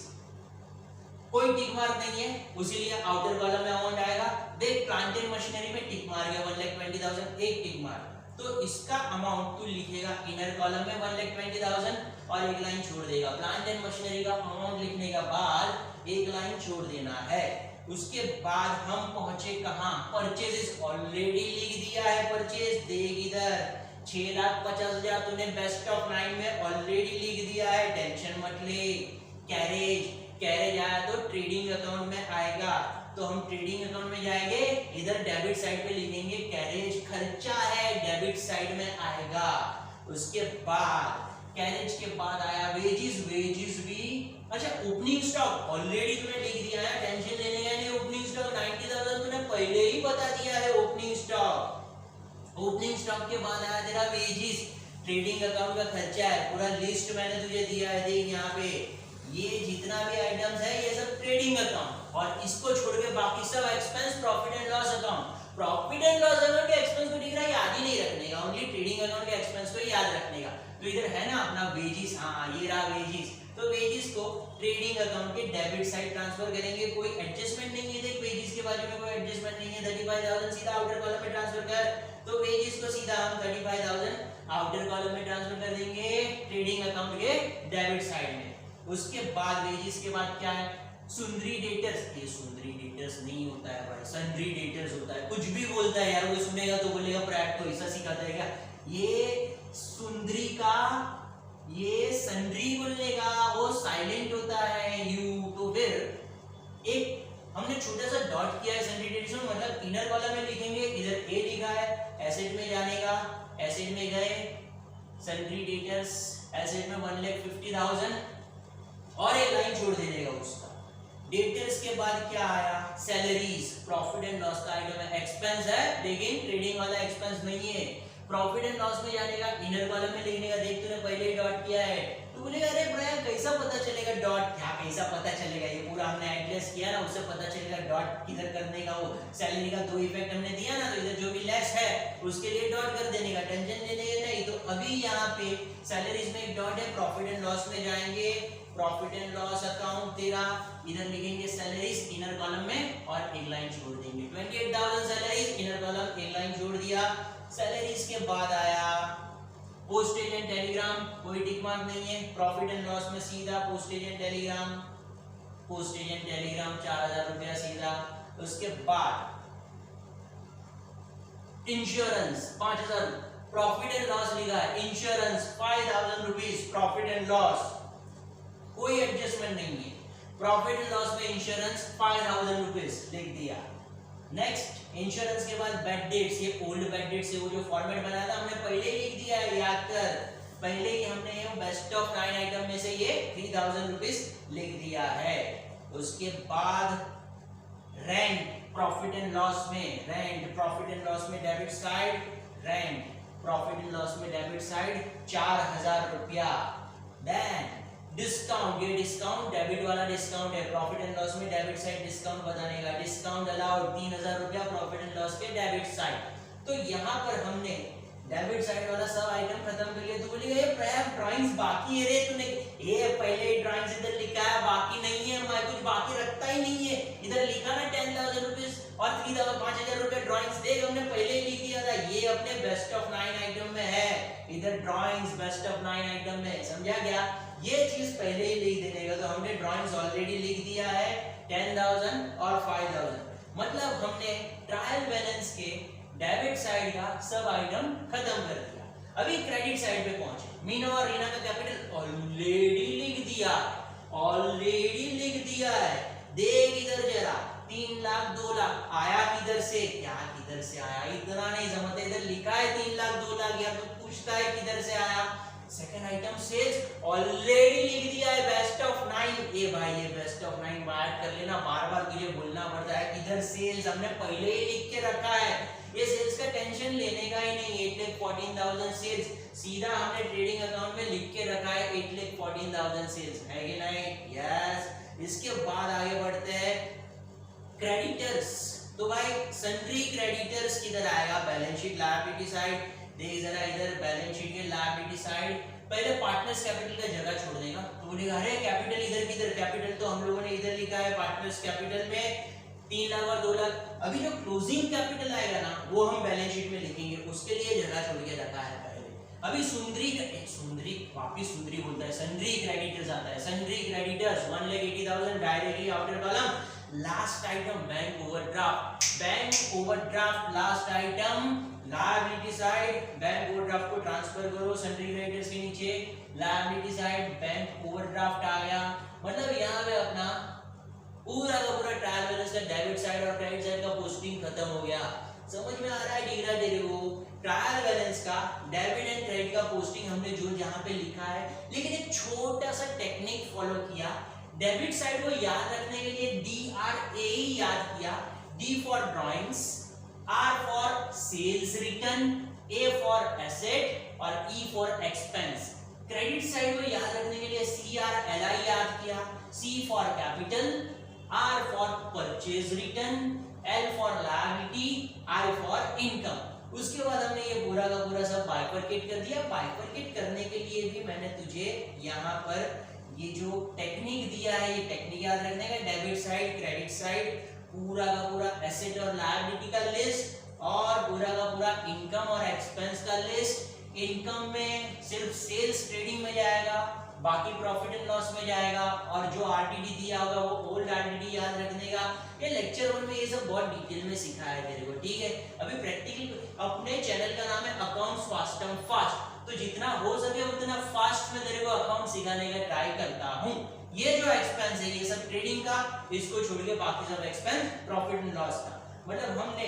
कोई टिक मार्क नहीं है, उसीलिए आउटर कॉलम में अमाउंट आएगा। देख प्लांट एंड मशीनरी में टिक मार गया 1,20,000, एक टिक मार। तो इसका अमाउंट तू लिखेगा इनर कॉलम में 1,20,000 और एक लाइन छोड़ देगा। प्लांट एंड मशीनरी का अमाउंट लिखने के बाद एक लाइन छोड़ देना है। उसके बाद हम पहुंचे कहां? परचेजेस ऑलरेडी लिख दिया है। परचेज देख इधर 6,50,000 तूने बेस्ट ऑफ 9 में ऑलरेडी लिख दिया है, टेंशन मत ले। कैरेज आया तो ट्रेडिंग अकाउंट में आएगा, तो हम ट्रेडिंग अकाउंट में जाएंगे, इधर डेबिट साइड पे लिखेंगे कैरेज खर्चा है, डेबिट साइड में आएगा। उसके बाद कैरेज के बाद आया वेजेस भी। अच्छा ओपनिंग स्टॉक ऑलरेडी तूने लिख दिया है, टेंशन लेने का नहीं। ओपनिंग स्टॉक 90,000 तूने पहले ही बता दिया है। ओपनिंग स्टॉक के बाद आया तेरा वेजेस, ट्रेडिंग अकाउंट का खर्चा है, पूरा लिस्ट मैंने तुझे दिया है। देख यहाँ पे ये जितना भी आइटम्स है ये सब ट्रेडिंग अकाउंट, और इसको छोड़ के बाकी सब expense profit and loss account. Profit and loss account के एक्सपेंस को दिख रहा है, याद ही नहीं रखने का, ओनली ट्रेडिंग अकाउंट के एक्सपेंस को याद रखने का। तो इधर है ना अपना वेजेस, हाँ ये रहा वेजेस। तो वेजेस को ट्रेडिंग अकाउंट के डेबिट साइड ट्रांसफर करेंगे, कोई एडजस्टमेंट नहीं है। देख वेजेस के बाजू में कोई एडजस्टमेंट नहीं है, 35,000 सीधा आउटर कॉलम में ट्रांसफर कर। तो वेजेस को सीधा हम 35,000 आउटर कॉलम में ट्रांसफर कर देंगे ट्रेडिंग अकाउंट के डेबिट साइड में। उसके बाद वेजेस के बाद क्या है? सुंदरी डेटर्स। ये सुंदरी डेटर्स नहीं होता है भाई, सन्ड्री डेटर्स होता है। कुछ भी बोलता है यार, वो सुनेगा तो बोलेगा प्रैक्ट को ऐसा सिखाता है क्या? ये सुंदरी का ये सन्ड्री बोलने का वो साइलेंट होता है यू। तो फिर एक हमने छोटा सा डॉट किया है सन्ड्री डेटर्स में, मतलब इनर कॉलम में लिखेंगे, इधर ए लिखा है, एसेट में जाने का, एसेट में गए सन्ड्री डेटर्स, एसेट में 1,50,000 और एक लाइन छोड़ देने का उसका। डेटर्स के बाद क्या आया? सैलरीज, प्रॉफिट एंड लॉस का आइटम है, एक्सपेंस है लेकिन ट्रेडिंग वाला एक्सपेंस नहीं है। प्रॉफिट एंड लॉस में जाने का, इनर कॉलम में लिखने का। देख तूने पहले ही डॉट किया है, तो बोलेगा अरे ब्रायन कैसा पता चलेगा डॉट? क्या कैसा पता चलेगा? ये पूरा हमने एडजस्ट किया ना, उससे पता चलेगा डॉट किधर करने का। वो सैलरी का 2 इफेक्ट हमने दिया ना, तो इधर जो भी लेस है उसके लिए डॉट कर देने का, टेंशन लेने का नहीं। तो अभी यहाँ पे सैलरीज में एक डॉट है, प्रॉफिट एंड लॉस में जाएंगे, प्रॉफिट एंड लॉस अकाउंट तेरा, इधर लिखेंगे सैलरीज इनर कॉलम में और एक लाइन छोड़ देंगे। 28,000 सैलरीज, इनर कॉलम एक लाइन छोड़ दिया। सैलरीज के बाद आया पोस्टेज एंड टेलीग्राम, कोई टिक मार्क नहीं है। प्रॉफिट एंड लॉस में सीधा postage and Telegram, postage and Telegram 4,000 रुपया सीधा। उसके बाद इंश्योरेंस 5,000, प्रॉफिट एंड लॉस लिखा है, insurance 5,000 rupees, profit and loss कोई एडजस्टमेंट नहीं है। प्रॉफिट एंड लॉस में इंश्योरेंस 5,000 रुपीज लिख दिया। नेक्स्ट इंश्योरेंस के बाद बैड डेट्स, ये ओल्ड बैड डेट्स है, वो जो फॉर्मेट बनाया था हमने पहले ही लिख दिया है, याद कर। पहले ही हमने ये बेस्ट ऑफ 9 आइटम में से ये 3,000 रुपीज लिख दिया है। उसके बाद रेंट, प्रॉफिट एंड लॉस में रेंट, प्रॉफिट एंड लॉस में debit side, rent profit and loss में डेबिट साइड 4,000 रुपया। देन डिस्काउंट, ये डिस्काउंट डेबिट वाला डिस्काउंट है, प्रॉफिट एंड लॉस में डेबिट साइड डिस्काउंट बताने का, डिस्काउंट अलाउड 3,000 रुपया प्रॉफिट एंड लॉस के डेबिट साइड। तो यहाँ पर हमने डेबिट साइड वाला सब आइटम खत्म कर लिया। तो बोलेगा ये प्रयाग ड्राइंग्स बाकी है रे, तूने ये पहले ही ड्राइंग्स इधर लिखा है, बाकी नहीं है, मैं कुछ बाकी रखता ही नहीं है। इधर लिखा ना 10,000 रुपीज और 5,000 रुपए ड्राइंग्स, देख हमने पहले ही लिख दिया था, ये अपने बेस्ट ऑफ 9 आइटम में है। इधर ड्राइंग्स बेस्ट ऑफ 9 आइटम में, समझा गया? ये चीज पहले ही लिख देने का। तो हमने ड्राइंग्स ऑलरेडी लिख दिया है 10,000 और 5,000, मतलब हमने ट्रायल बैलेंस के डेबिट साइड का सब आइटम खत्म कर दिया। अभी क्रेडिट साइड पे पहुंचे। मीना और रीना का कैपिटल ऑलरेडी लिख दिया, ऑलरेडी लिख दिया है। देख इधर जरा 3 लाख 2 लाख आया किधर से? क्या किधर से आया? इतना नहीं समझते, इधर लिखा है 3 लाख 2 लाख, या तो पूछता है किधर से आया। सेकंड आइटम सेल्स ऑलरेडी लिख दिया है बेस्ट ऑफ 9। ए भाई ये बेस्ट ऑफ 9 ऐड कर लेना, बार बार तुझे बोलना पड़ता है। इधर सेल्स हमने पहले ही लिख के रखा है, ये सेल्स का टेंशन लेने का ही नहीं। 8,14,000 सेल्स सीधा हमने ट्रेडिंग अकाउंट में लिख के रखा है, 8,14,000 सेल्स है कि नहीं? यस। इसके बाद आगे बढ़ते हैं क्रेडिटर्स। तो भाई सन्ड्री क्रेडिटर्स किधर आएगा? Balance sheet liability side. देख जरा इधर बैलेंस शीट के लायबिलिटी साइड, पहले पार्टनर्स कैपिटल का जगह छोड़ देगा। तो बोलेगा अरे कैपिटल इधर किधर? कैपिटल तो हम लोगों ने इधर लिखा है पार्टनर्स कैपिटल में, 3 लाख और 2 लाख। अभी जो क्लोजिंग कैपिटल आएगा ना वो हम बैलेंस शीट में लिखेंगे, उसके लिए जगह छोड़ के रखा है पहले। अभी वापिस सुंदरी बोलता है, सन्ड्री क्रेडिटर्स आता है, sundry creditors 1,80,000 directly outer column. Last item bank overdraft last item liability side, bank overdraft को ट्रांसफर करो सन्ड्री क्रेडिटर्स के नीचे, लायबिलिटी साइड बैंक ओवरड्राफ्ट आ गया। मतलब यहाँ पे अपना पूरा का पूरा ट्रायल बैलेंस का डेबिट साइड और क्रेडिट साइड का पोस्टिंग खत्म हो गया। समझ में आ रहा है डिग्रा तेरे को? ट्रायल बैलेंस का डेबिट एंड क्रेडिट का पोस्टिंग हमने जो जहां पे लिखा है, लेकिन एक छोटा सा टेक्निक फॉलो किया। डेबिट साइड को याद रखने के लिए DRA ही याद किया। D for drawings, R for sales return, A for asset और E for expense. Credit side को याद रखने के लिए CRLI याद किया, C for capital, R for purchase return, L for liability, I for income. उसके बाद हमने ये पूरा का पूरा सब बाइफरकेट कर दिया। बाइफरकेट करने के लिए भी मैंने तुझे यहाँ पर ये जो टेक्निक दिया है, ये टेक्निक याद रखने का। डेबिट साइड, क्रेडिट साइड, पूरा का पूरा एसेट और लायबिलिटी का लिस्ट, और पूरा का पूरा इनकम और एक्सपेंस का लिस्ट। इनकम में सिर्फ सेल्स ट्रेडिंग में जाएगा, बाकी प्रॉफिट एंड लॉस में जाएगा, और जो आरटीडी दिया होगा वो ओल्ड आरटीडी याद रखने का। ये लेक्चर 1 में ये सब बहुत डिटेल में सिखाया है तेरे को, ठीक है। अभी प्रैक्टिकल अपने चैनल का नाम है अकाउंट्स फास्ट एंड फास्ट, तो जितना हो सके उतना फास्ट में तेरे को अकाउंट सिखाने का ट्राई करता हूँ। ये जो एक्सपेंस है ये सब ट्रेडिंग का, इसको छोड़ के बाकी सब एक्सपेंस प्रॉफिट एंड लॉस का। मतलब हमने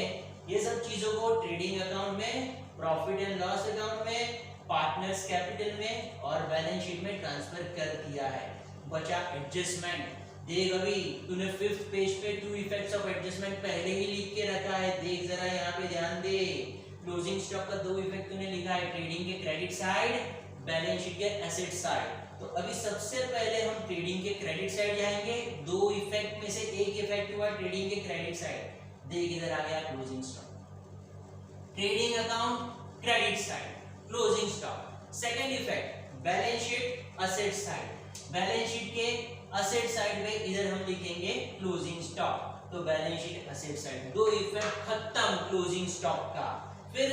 ये सब चीजों को ट्रेडिंग अकाउंट में, प्रॉफिट एंड लॉस अकाउंट में, पार्टनर्स कैपिटल में और बैलेंस शीट में ट्रांसफर कर दिया है। बचा एडजस्टमेंट। देख अभी तूने 5th पेज पे 2 इफेक्ट्स ऑफ एडजस्टमेंट पहले ही लिख के रखा है। देख जरा यहाँ पे ध्यान दे, क्लोजिंग स्टॉक का 2 इफेक्ट तूने लिखा है, ट्रेडिंग के क्रेडिट साइड, बैलेंस शीट के एसेट साइड। तो अभी सबसे पहले हम ट्रेडिंग के क्रेडिट साइड जाएंगे। 2 इफेक्ट में से एक इफेक्ट हुआ ट्रेडिंग के क्रेडिट साइड। देख इधर आ गया closing stock, trading account, credit side, closing stock. Second effect balance sheet, asset side. Balance sheet के एसेट साइड में इधर हम लिखेंगे क्लोजिंग स्टॉक। तो balance sheet, asset side, 2 effect खत्म क्लोजिंग स्टॉक का। फिर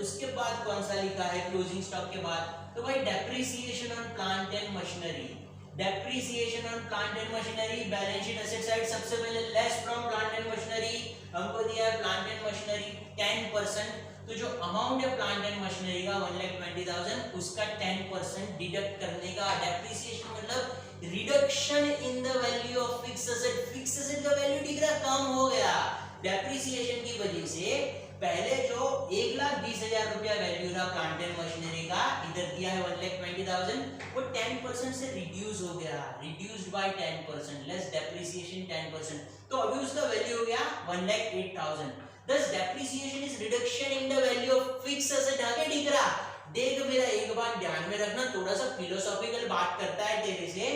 उसके बाद कौन सा लिखा है क्लोजिंग स्टॉक के बाद? तो भाई depreciation on plant and machinery. Depreciation on plant and machinery, balance sheet asset side. सबसे पहले less from plant and machinery, हमको दिया है प्लांट एंड मशीनरी 10%। तो जो अमाउंट है प्लांट एंड मशीनरी का 1,20,000, उसका 10% डिडक्ट करने का। डेप्रिसिएशन मतलब reduction in the value of fix asset. Fix asset का वैल्यू दिख रहा कम हो गया डेप्रिसिएशन की वजह से। पहले जो 1,20,000 रुपया वैल्यू था प्लांट एंड मशीनरी का, इधर दिया है 1,20,000, वो 10% से रिड्यूस हो गया, रिड्यूस्ड बाय 10%, लेस डेप्रिसिएशन 10%। तो अभी उसका वैल्यू हो गया 1,08,000। Thus depreciation is reduction in the value of fixed asset। आगे दिख रहा? देख मेरा एक बात ध्यान में रखना, थोड़ा सा फिलोसॉफिकल बात करता है तेरे से।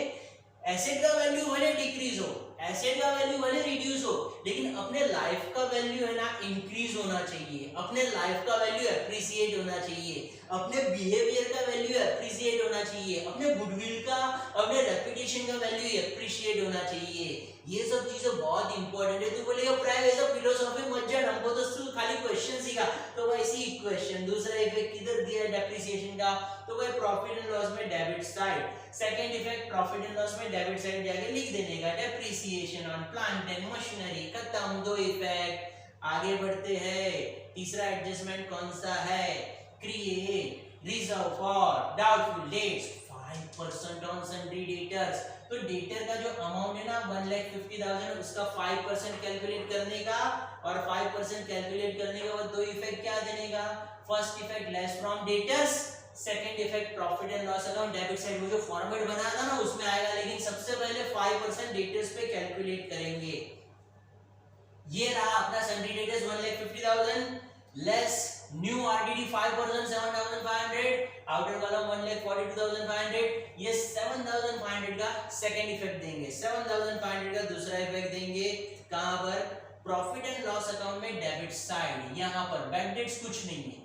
एसेट का वैल्यू भले डिक्रीज हो, एसेट का वैल्यू भले रिड्यूस हो, लेकिन अपने लाइफ का वैल्यू है ना इंक्रीज होना चाहिए, अपने लाइफ का वैल्यू एप्रिसिएट होना चाहिए, अपने बिहेवियर का वैल्यू एप्रिसिएट होना चाहिए, अपने गुडविल का, अपने रेपुटेशन का वैल्यू एप्रिशिएट होना चाहिए। ये सब चीजें बहुत इंपॉर्टेंट है। तू बोलेगा प्राइम ऐसा फिलोसॉफी मत जान, हमको तो तू खाली क्वेश्चन सीखा। तो भाई सी क्वेश्चन, दूसरा इफेक्ट किधर दिया है डेप्रिसिएशन का? तो भाई प्रॉफिट एंड लॉस में debit side. Second effect profit and loss में डेबिट साइड जाके लिख देने का, depreciation on plant and machinery. खत्म 2 इफेक्ट। आगे बढ़ते हैं, तीसरा एडजस्टमेंट कौन सा है? Create reserve for doubtful debts 5% on sundry debtors. तो डेटर का जो अमाउंट है ना 1,50,000, उसका 5% कैलकुलेट करने का, और 5% कैलकुलेट करने के बाद 2 इफेक्ट क्या देने का? First effect less from debtors, second effect profit and loss account debit side. वो जो फॉर्मेट बनाया था ना उसमें आएगा, लेकिन सबसे पहले 5% डेटर्स पे कैलकुलेट करेंगे। ये रहा अपना sundry debtors 1,50,000 less new RDD 5% 7,500, outer column 1,42,500। ये 7,500 का सेकंड इफेक्ट देंगे, 7,500 का दूसरा इफेक्ट देंगे। कहां पर? प्रॉफिट एंड लॉस अकाउंट में डेबिट साइड। यहां पर बैक डेट्स कुछ नहीं है,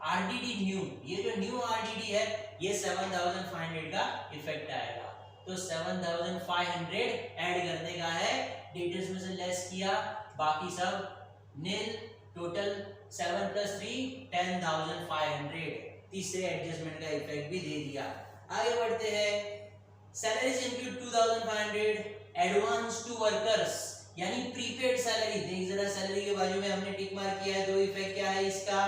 आरडीडी न्यू, ये जो न्यू आरडीडी है ये 7,500 का इफेक्ट आएगा। तो 7500 ऐड करने का है, डेटर्स में से लेस किया, बाकी सब नील, टोटल 7 + 3 10500, तीसरे एडजस्टमेंट का इफेक्ट भी दे दिया। आगे बढ़ते हैं, salaries include 2500 advance to workers, यानी प्रीपेड सैलरी। देख जरा सैलरी के बाजू में हमने टिक मार्क किया है, दो इफेक्ट क्या है इसका,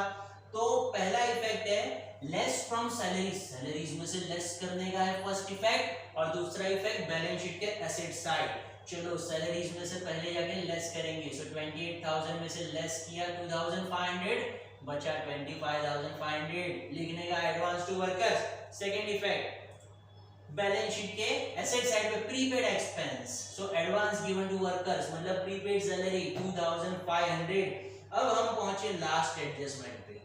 तो पहला इफेक्ट है लेस फ्रॉम सैलरीज, सैलरीज में से लेस करने का है फर्स्ट इफेक्ट, और दूसरा इफेक्ट बैलेंस शीट के एसेट साइड। चलो सैलरीज में से पहले जाके लेस करेंगे, सो 28000 में से लेस किया 2500, बचा 25500, लिखने का advance to workers. Second effect balance sheet के एसेट साइड पे prepaid expense, so advance given to workers मतलब प्रीपेड सैलरी 2500। अब हम पहुंचे लास्ट एडजस्टमेंट पे,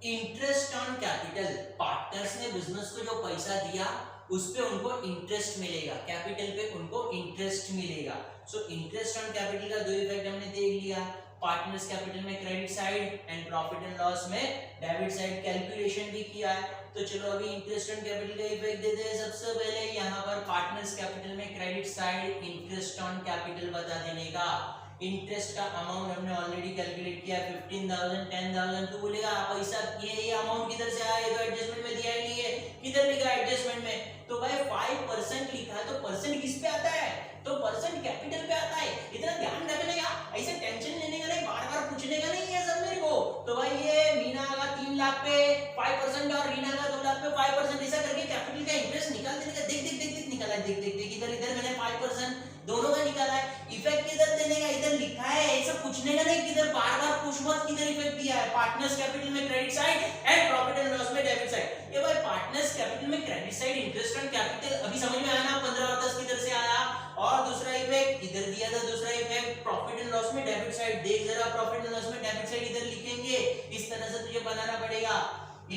इंटरेस्ट ऑन कैपिटल। पार्टनर्स ने बिजनेस को जो पैसा दिया उस पे उनको इंटरेस्ट मिलेगा, कैपिटल पे उनको इंटरेस्ट मिलेगा। सो इंटरेस्ट ऑन कैपिटल का दो इफेक्ट हमने देख लिया, पार्टनर्स कैपिटल में credit side and profit and loss में डेबिट साइड कैलकुलेशन भी किया है। तो चलो अभी इंटरेस्ट ऑन कैपिटल का इफेक्ट देते हैं। सबसे पहले यहाँ पर पार्टनर्स कैपिटल में credit side interest on capital बता देने का। इंटरेस्ट का अमाउंट हमने ऑलरेडी कैलकुलेट किया 15000 10000। तो बोलेगा पैसा ये अमाउंट किधर से आया, ये तो एडजस्टमेंट में दिया ही नहीं है, किधर लिखा एडजस्टमेंट में, तो भाई 5% लिखा है, तो परसेंट किस पे आता है, तो परसेंट कैपिटल पे आता है। इतना ध्यान रखने का, ऐसे टेंशन लेने का नहीं, बार-बार पूछने का नहीं है सब मेरे को। तो भाई ये मीना का 3 लाख पे 5% और रीना का 2 लाख पे 5%, ऐसा करके कैपिटल का इंटरेस्ट निकाल देने का। देख देख देख देख निकाला, देख देख देख इधर इधर मैंने 5% दोनों का निकाला है। इफेक्ट किधर देने का, इधर लिखा है, ऐसा पूछने का नहीं, किधर बार-बार पूछ मत किधर इफेक्ट दिया है। पार्टनर्स कैपिटल में credit side and profit and loss में डेबिट साइड। ये भाई पार्टनर्स कैपिटल में credit side interest on capital, अभी समझ में आया ना, 15 और 10 किधर से आया। और दूसरा इफेक्ट इधर दिया था, दूसरा इफेक्ट प्रॉफिट एंड लॉस में डेबिट साइड। देख जरा प्रॉफिट एंड लॉस में डेबिट साइड इधर लिखेंगे, इस तरह से तुझे बनाना पड़ेगा।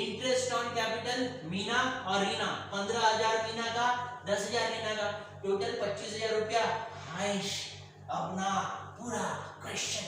इंटरेस्ट ऑन कैपिटल मीना और रीना, 15000 मीना का, 10000 रीना का, टोटल 25000 रुपया। आइश अपना पूरा क्वेश्चन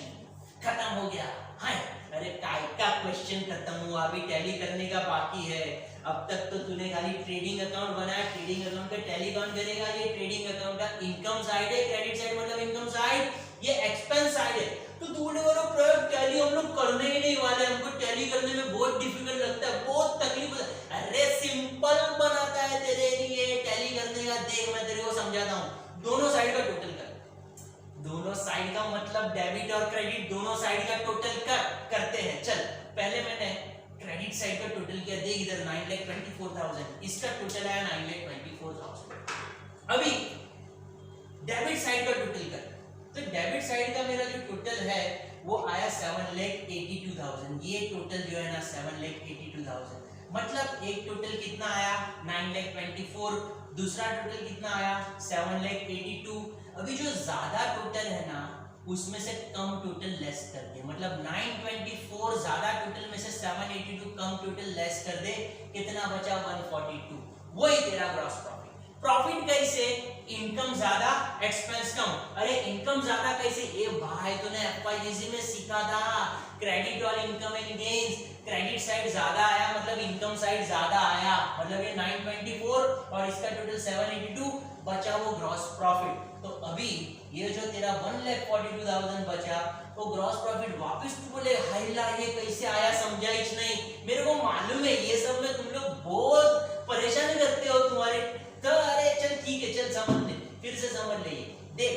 खत्म हो गया। हाय अरे काय का क्वेश्चन खत्म हुआ, अभी टैली करने का बाकी है। अब तक तो तूने खाली ट्रेडिंग अकाउंट बनाया, ट्रेडिंग अकाउंट का टैली कौन करेगा। ये ट्रेडिंग अकाउंट का इनकम साइड है, क्रेडिट साइड मतलब इनकम साइड, ये एक्सपेंस साइड है। तो तूने वाला प्रयोग टैली हम लोग करने ही नहीं वाले, हमको टैली करने में बहुत डिफिकल्ट लगता है, बहुत तकलीफ होता है। अरे सिंपल बनाता है तेरे लिए टैली करने का। देख मैं तेरे को समझाता हूँ, दोनों साइड का टोटल कर, दोनों साइड का मतलब डेबिट और क्रेडिट दोनों साइड का टोटल करते हैं। चल पहले मैंने क्रेडिट साइड का टोटल किया, देख इधर 9,24,000, इसका टोटल आया 9,24,000। अभी डेबिट साइड का टोटल कर, तो डेबिट साइड का मेरा जो टोटल है वो आया 7,82,000। ये टोटल जो है ना 7,82,000, मतलब एक टोटल कितना आया 9,24,000, दूसरा टोटल कितना आया 7,82,000। अभी जो ज्यादा टोटल है ना उसमें से कम टोटल लेस कर दे, मतलब 924 ज्यादा टोटल में से 782 कम टोटल लेस कर दे, कितना बचा 142, वही तेरा ग्रॉस प्रॉफिट। प्रॉफिट कैसे, इनकम ज्यादा एक्सपेंस कम। अरे इनकम ज्यादा कैसे, ये भाई तूने एफआईजीसी में सीखा था, क्रेडिट और income and gains. Credit side ज्यादा आया मतलब इनकम साइड ज्यादा आया, मतलब ये 924 और इसका टोटल 782, बचा वो ग्रॉस प्रॉफिट। तो अभी ये जो तेरा 1,42,000 बचा, वो ग्रॉस प्रॉफिट वापस तू बोले हाइला ये कैसे आया, समझा ही नहीं। मेरे को मालूम है ये सब में तुम लोग बहुत परेशान करते हो तुम्हारे, तो अरे चल ठीक है, चल समझ ले, फिर से समझ ले। देख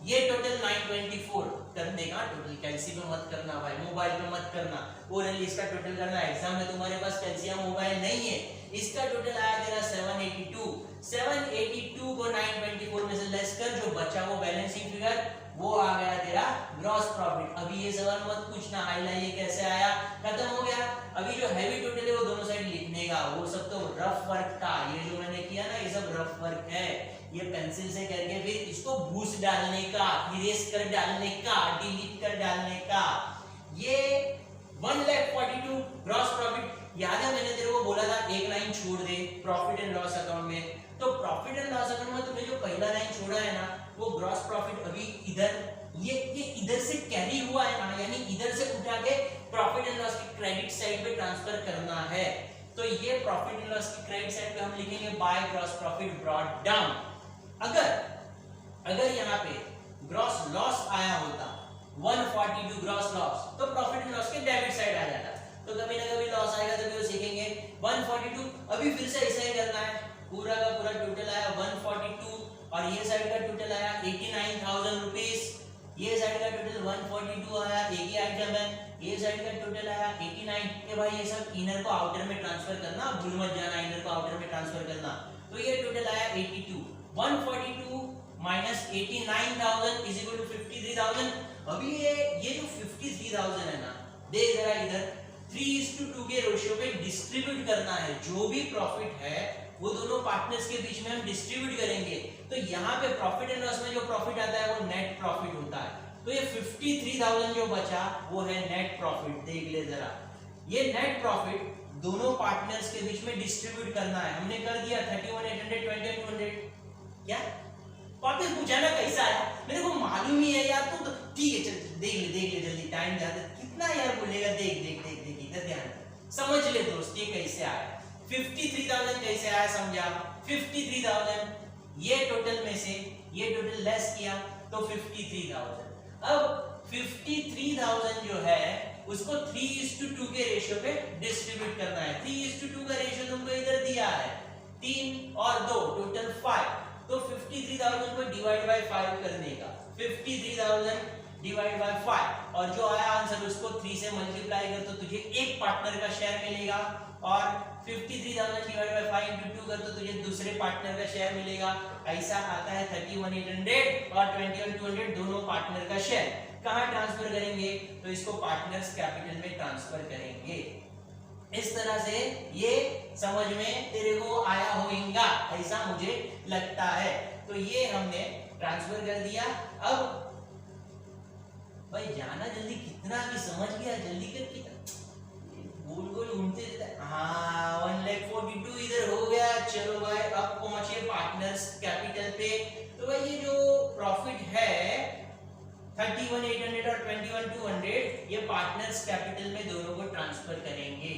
ये टोटल 924 कर देगा, टोटल कैलसी पे मत करना भाई, मोबाइल पे मत करना, ओरली इसका टोटल करना। एग्जाम में तुम्हारे पास कैलसी या मोबाइल नहीं है। इसका टोटल आया तेरा 782। 782 को 924 में से लेस कर, जो बचा वो बैलेंसिंग फिगर, वो आ गया तेरा ग्रॉस प्रॉफिट। अभी ये सवाल मत पूछना हाइला ये कैसे आया, खत्म हो गया। अभी जो हैवी टोटल है वो दोनों साइड लिखने का, वो सब तो रफ वर्क था। ये जो मैंने किया ना ये सब रफ वर्क है, ये पेंसिल से करके फिर इसको भूस डालने का, इरेज कर डालने का, डिलीट कर डालने का। ये 1,42,000 ग्रॉस प्रॉफिट। याद है मैंने तेरे को बोला था एक लाइन छोड़ दे प्रॉफिट एंड लॉस अकाउंट में, तो प्रॉफिट एंड लॉस अकाउंट में तुमने जो पहला लाइन छोड़ा है ना वो ग्रॉस प्रॉफिट अभी इधर ये इधर से कैरी हुआ है ना, यानी इधर से उठा के प्रॉफिट एंड लॉस की क्रेडिट साइड पे ट्रांसफर करना है। तो ये प्रॉफिट एंड लॉस की क्रेडिट साइड पे हम लिखेंगे by gross profit brought down. अगर यहाँ पे ग्रॉस लॉस आया होता 142 ग्रॉस लॉस, तो प्रॉफिट एंड लॉस के डेबिट साइड आ जाता। तो कभी ना कभी लॉस आएगा तभी वो सीखेंगे 142। अभी फिर से ऐसा ही करना है, पूरा का पूरा टोटल आया 142 और ये साइड का टोटल आया 89,000 रुपीस, ये साइड का टोटल 142 आया, एक ही आइटम है, ये साइड का टोटल आया 89। ये भाई ये सब इनर को आउटर में ट्रांसफर करना, भूल मत जाना इनर को आउटर में ट्रांसफर करना। तो ये टोटल आया 82, 142 माइनस 89,000 इज इक्वल टू 53,000। अभी ये जो 53,000 है ना, देख जरा इधर 3:2 के रेशियो पे डिस्ट्रीब्यूट करना है। जो भी प्रॉफिट है वो दोनों पार्टनर्स के बीच में हम डिस्ट्रीब्यूट करेंगे। तो यहाँ पे प्रॉफिट एंड लॉस में जो प्रॉफिट आता है वो नेट प्रॉफिट होता है। तो ये 53,000 जो बचा वो है नेट प्रॉफिट। देख ले जरा, ये नेट प्रॉफिट दोनों पार्टनर्स के बीच में डिस्ट्रीब्यूट करना है। हमने कर दिया 31,800 21,200। क्या वापस पूछा ना कैसा है, मेरे को मालूम ही है यार। तो ठीक है, चल देख ले जल्दी, टाइम ज्यादा कितना यार बोलेगा। देख इधर ध्यान समझ ले दोस्त, ये कैसे आया 53,000 कैसे आया समझा। 53,000 ये टोटल में से ये टोटल लेस किया तो 53,000। अब 53,000 जो है उसको 3:2 के रेशियो पे डिस्ट्रीब्यूट करना है। 3:2 का रेशियो तुमको इधर दिया है, 3 और 2 टोटल 5। तो 53,000 को डिवाइड बाय 5 करने का, 53,000 डिवाइड बाय 5 और जो आया आंसर उसको 3 से मल्टीप्लाई कर तो तुझे एक पार्टनर का शेयर मिलेगा। और 53,000 डिवाइड बाय 5 into 2 कर तो तुझे दूसरे पार्टनर का शेयर मिलेगा। ऐसा आता है 31,800 और 21,200 दोनों पार्टनर का शेयर। कहां ट्रांसफर करेंगे? तो इसको पार्टनर्स कैपिटल में ट्रांसफर करेंगे। इस तरह से ये समझ में तेरे को आया होगा, ऐसा मुझे लगता है। तो ये हमने ट्रांसफर कर दिया। अब भाई जाना जल्दी, कितना भी समझ गया जल्दी कर, कितना गोल गोल घूमते रहता है। हाँ 1,42,000 इधर हो गया। चलो भाई अब पहुंचे पार्टनर्स कैपिटल पे। तो भाई ये जो प्रॉफिट है 31,800 और 21,200 ये पार्टनर्स कैपिटल में दोनों को ट्रांसफर करेंगे।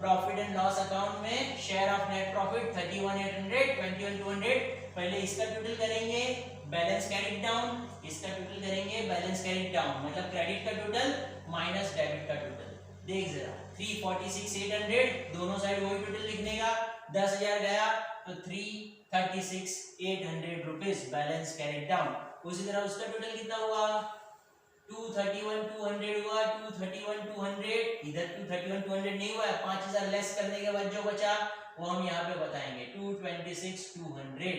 प्रॉफिट एंड लॉस अकाउंट में शेयर ऑफ नेट प्रॉफिट 31,800 21,200। पहले इसका टोटल करेंगे, बैलेंस कैरिड डाउन, इसका टोटल करेंगे, बैलेंस कैरिड डाउन, मतलब क्रेडिट का टोटल माइनस डेबिट का टोटल। देख जरा 346,800 दोनों साइड वही टोटल लिखने का, 10,000 गया तो 336,800 रुपीस बैलेंस कैरिड डाउन। उसी तरह उसका टोटल कितना हुआ 231,200 हुआ, 231,200 इधर 231,200 नहीं हुआ, 5,000 लेस करने के बाद जो बचा वो हम यहाँ पे बताएंगे 226,200।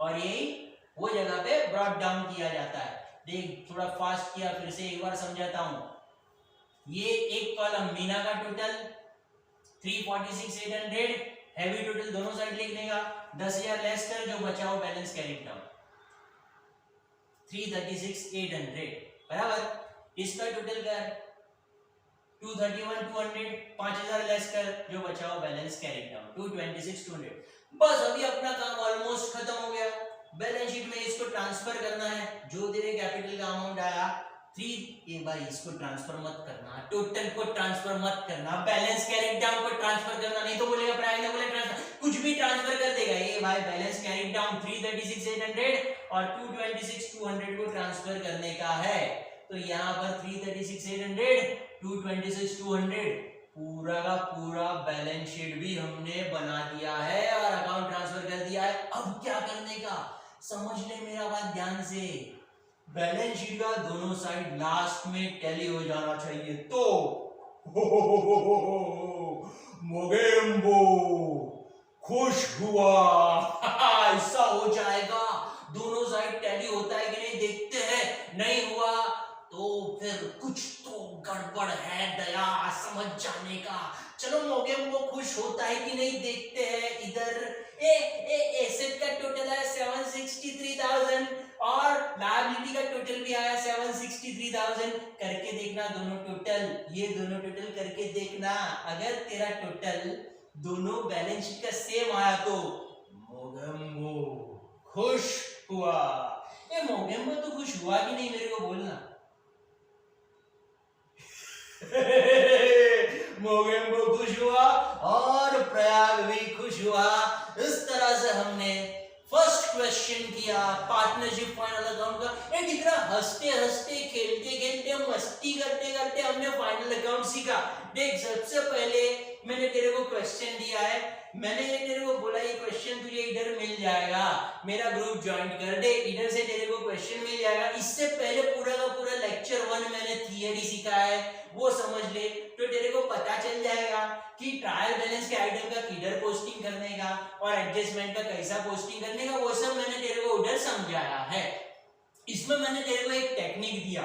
और यही वो जगह पे ब्रॉट डाउन किया जाता है। देख थोड़ा फास्ट किया, फिर से एक बार समझाता हूँ। ये एक कॉलम मीना का टोटल 346,800 हैवी टोटल दोनों साइड लिखने का, 10,000 लेस कर जो बचा वो बैलेंस कैरिड डाउन 336,800 बराबर। इसका टोटल कर 231,200, 5,000 लेस कर जो बचा वो बैलेंस कैरिड डाउन 226,200। बस अभी अपना काम ऑलमोस्ट खत्म हो गया। बैलेंस शीट में इसको ट्रांसफर करना है, जो तेरे कैपिटल का अमाउंट आया 3। ये भाई इसको ट्रांसफर मत करना, टोटल को ट्रांसफर मत करना, बैलेंस कैरिड डाउन को ट्रांसफर करना, नहीं तो बोलेगा प्राइस ने बोले ट्रांसफर, कुछ भी ट्रांसफर कर देगा। ये भाई बैलेंस कैरिड डाउन 336,800 और 226,200 को ट्रांसफर करने का है। तो यहाँ पर 336,800 226,200 पूरा का पूरा बैलेंस शीट भी हमने बना दिया है और अकाउंट ट्रांसफर कर दिया है। अब क्या करने का समझ ले मेरा बात ध्यान से। बैलेंस शीट का दोनों साइड लास्ट में टैली हो जाना चाहिए। तो मोगेम्बो खुश हुआ ऐसा हो जाएगा। दोनों साइड टैली होता है कि नहीं देखते हैं, नहीं हुआ तो फिर कुछ तो गड़बड़ है दया, समझ जाने का। चलो मोगेम्बो खुश होता है कि नहीं देखते हैं। इधर एसेट का टोटल है 763,000 और लायबिलिटी का टोटल भी आया 763,000। करके देखना दोनों टोटल, ये दोनों टोटल करके देखना। अगर तेरा टोटल दोनों बैलेंस शीट का सेम आया तो मोगेम्बो खुश हुआ। ये मोगेम्बो तो खुश हुआ कि नहीं मेरे को बोलना। मोगेम्बो खुश हुआ और प्रयाग भी खुश हुआ। इस तरह से हमने फर्स्ट क्वेश्चन किया पार्टनरशिप फाइनल अकाउंट का। एक इतना हंसते हंसते खेलते खेलते मस्ती करते करते हमने फाइनल अकाउंट सीखा। देख सबसे पहले मैंने तेरे को क्वेश्चन दिया है, मैंने तेरे को बोला ये क्वेश्चन तुझे इधर मिल जाएगा, मेरा ग्रुप ज्वाइन कर दे, इधर से तेरे को क्वेश्चन मिल जाएगा। इससे पहले पूरा का पूरा लेक्चर 1 मैंने थियरी सीखा है, वो समझ ले तो तेरे को पता चल जाएगा कि ट्रायल बैलेंस के आइटम का किधर पोस्टिंग करने का और एडजस्टमेंट का कैसा पोस्टिंग करने का, वो सब मैंने तेरे को उधर समझाया है। इसमें मैंने तेरे को एक टेक्निक दिया,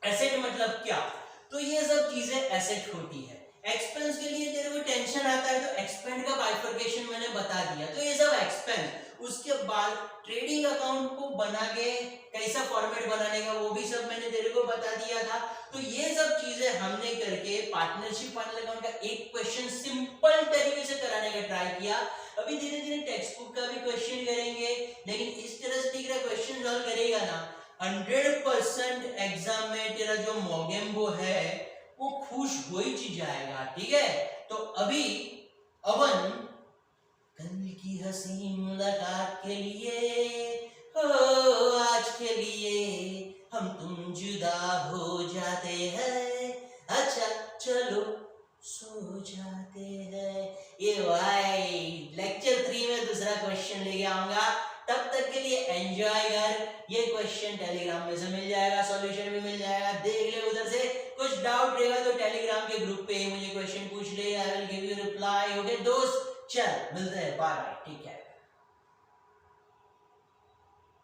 एसेट मतलब क्या, तो ये सब चीजें एसेट होती है। एक्सपेंस के लिए तेरे को टेंशन आता है तो एक्सपेंड का बाइफरकेशन मैंने बता दिया, तो ये सब एक्सपेंस। उसके बाद ट्रेडिंग अकाउंट को बना के कैसा फॉर्मेट बनाने का वो भी सब मैंने तेरे को बता दिया था। तो ये सब चीजें हमने करके पार्टनरशिप फाइनल अकाउंट का एक क्वेश्चन सिंपल तरीके से कराने का ट्राई किया। अभी धीरे धीरे टेक्स्ट बुक का भी क्वेश्चन करेंगे, लेकिन इस तरह से तेरा क्वेश्चन सॉल्व करेगा ना 100% एग्जाम में तेरा जो मोगेम्बो है वो खुश हो ही जाएगा। ठीक है, तो अभी अपन कल की हसीन मुलाकात के लिए हो आज के लिए हम तुम जुदा हो जाते हैं, अच्छा चलो सो जाते हैं। ये भाई लेक्चर 3 में दूसरा क्वेश्चन लेके आऊंगा, तब तक के लिए एंजॉय कर। ये क्वेश्चन टेलीग्राम में से मिल जाएगा, सॉल्यूशन भी मिल जाएगा, देख ले उधर से। कुछ डाउट रहेगा तो टेलीग्राम के ग्रुप पे मुझे क्वेश्चन पूछ ले, I will give you reply. Okay दोस्त, चल मिलते हैं, बाय बाय, ठीक है।